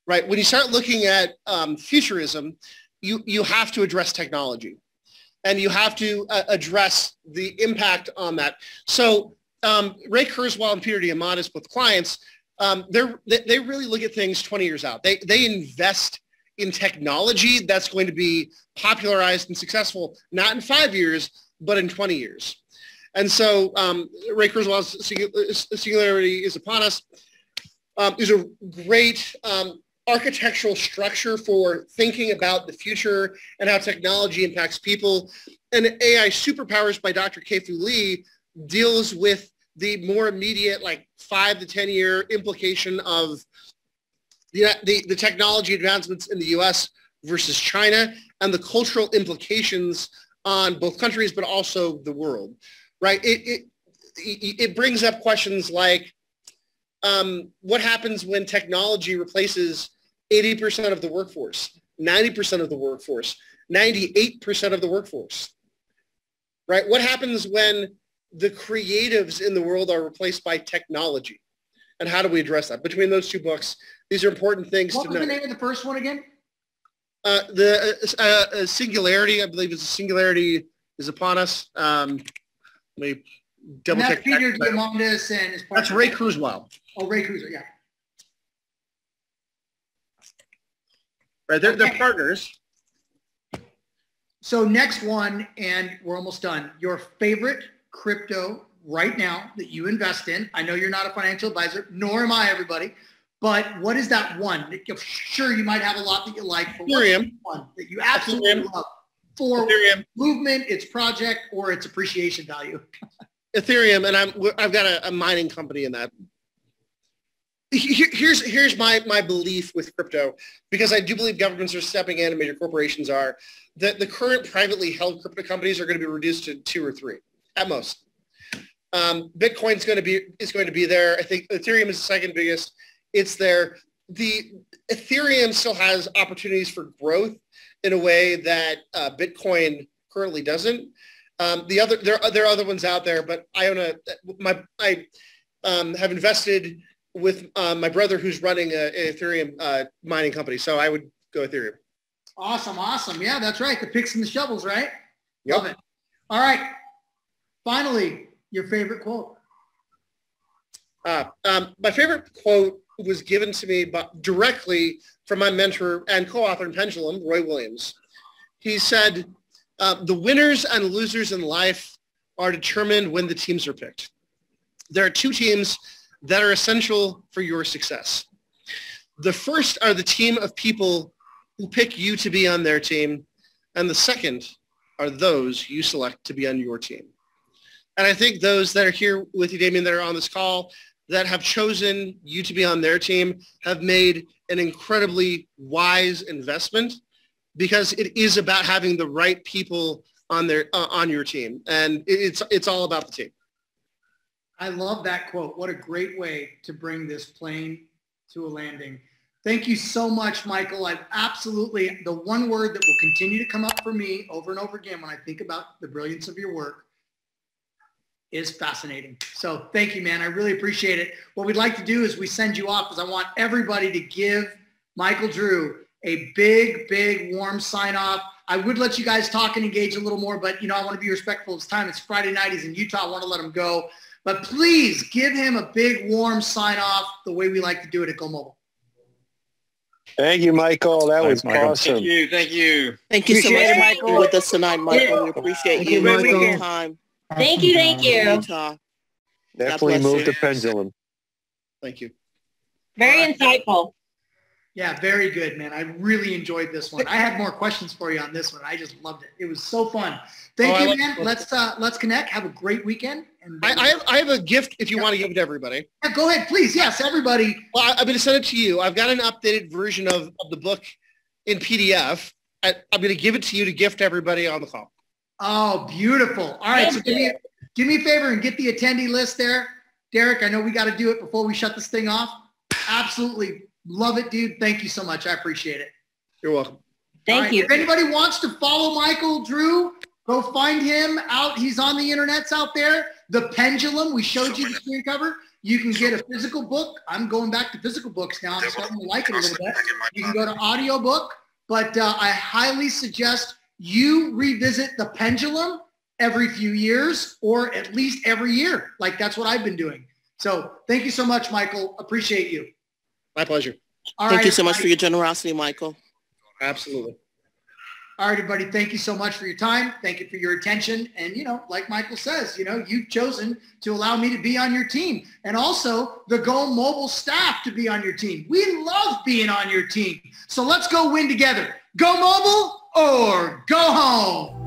Right? When you start looking at futurism, you have to address technology and you have to address the impact on that. So Ray Kurzweil and Peter Diamandis, both clients, they really look at things 20 years out. They invest in technology that's going to be popularized and successful, not in 5 years, but in 20 years. And so Ray Kurzweil's Singularity is Upon Us is a great architectural structure for thinking about the future and how technology impacts people. And AI Superpowers by Dr. Kei-Fu Lee deals with the more immediate, like 5 to 10 year implication of the technology advancements in the U.S. versus China and the cultural implications on both countries, but also the world, right? It brings up questions like what happens when technology replaces 80% of the workforce, 90% of the workforce, 98% of the workforce, right? What happens when the creatives in the world are replaced by technology? And how do we address that? Between those two books, these are important things to know. What was the name of the first one again? The Singularity, I believe it's a Singularity is Upon Us. Let me double check. Peter Diamandis and his partner. That's Ray Kurzweil. Oh, Ray Kurzweil, yeah. Right, they're partners. So next one, and we're almost done. Your favorite crypto right now that you invest in? I know you're not a financial advisor, nor am I, everybody. But what is that one? Sure, you might have a lot that you like. But Ethereum. One that you absolutely love for Ethereum. Movement, its project, or its appreciation value? Ethereum, and I've got a mining company in that. Here's my belief with crypto, because I do believe governments are stepping in and major corporations are, that the current privately held crypto companies are going to be reduced to 2 or 3 at most. Bitcoin is going to be there. I think Ethereum is the second biggest. It's there. The Ethereum still has opportunities for growth in a way that Bitcoin currently doesn't. There are other ones out there, but I have invested with my brother who's running an Ethereum mining company, so I would go Ethereum. Awesome. Yeah, that's right. The picks and the shovels, right? Yep. Love it. All right. Finally, your favorite quote. My favorite quote was given to me directly from my mentor and co-author in Pendulum, Roy Williams. He said, the winners and losers in life are determined when the teams are picked. There are 2 teams that are essential for your success. The first are the team of people who pick you to be on their team, and the second are those you select to be on your team. And I think those that are here with you, Damien, that are on this call, that have chosen you to be on their team, have made an incredibly wise investment, because it is about having the right people on your team, and it's all about the team. I love that quote. What a great way to bring this plane to a landing. Thank you so much, Michael. I've absolutely, the one word that will continue to come up for me over and over again when I think about the brilliance of your work is fascinating. So thank you, man. I really appreciate it. What we'd like to do is we send you off because I want everybody to give Michael Drew a big, big, warm sign off. I would let you guys talk and engage a little more, but I want to be respectful of his time. It's Friday night. He's in Utah. I want to let him go. But please give him a big, warm sign off the way we like to do it at Go Mobile. Thank you, Michael. That was Michael. awesome. Thank you. Thank you. Thank you so Appreciate much it, for Michael. being with us tonight, Michael. We appreciate Thank you. you, Michael. Your time. Thank you. Thank you. Utah. Definitely bless move you. the pendulum. Thank you. Very insightful. Yeah, very good, man. I really enjoyed this one. I had more questions for you on this one. I just loved it. It was so fun. Thank you, man. Let's connect. Have a great weekend. And I have a gift if you want to give it to everybody. yeah, go ahead, please. Yes, everybody. Well, I'm going to send it to you. I've got an updated version of the book in PDF. I'm going to give it to you to gift everybody on the call. Oh, beautiful. All right, so do me a favor and get the attendee list there. Derek, I know we got to do it before we shut this thing off. Absolutely love it, dude. Thank you so much. I appreciate it. You're welcome. Thank you. If anybody wants to follow Michael Drew, go find him out. He's on the internets out there. The Pendulum. We showed you the screen cover. You can get a physical book. I'm going back to physical books now. I'm starting to like it a little bit. You can go to audiobook, but I highly suggest you revisit The Pendulum every few years or at least every year. Like that's what I've been doing. So thank you so much, Michael. Appreciate you. My pleasure. All Thank right, you so much everybody. for your generosity, Michael. Absolutely. All right, everybody. Thank you so much for your time. Thank you for your attention. And, like Michael says, you've chosen to allow me to be on your team and also the Go Mobile staff to be on your team. We love being on your team. So let's go win together. Go Mobile or go home.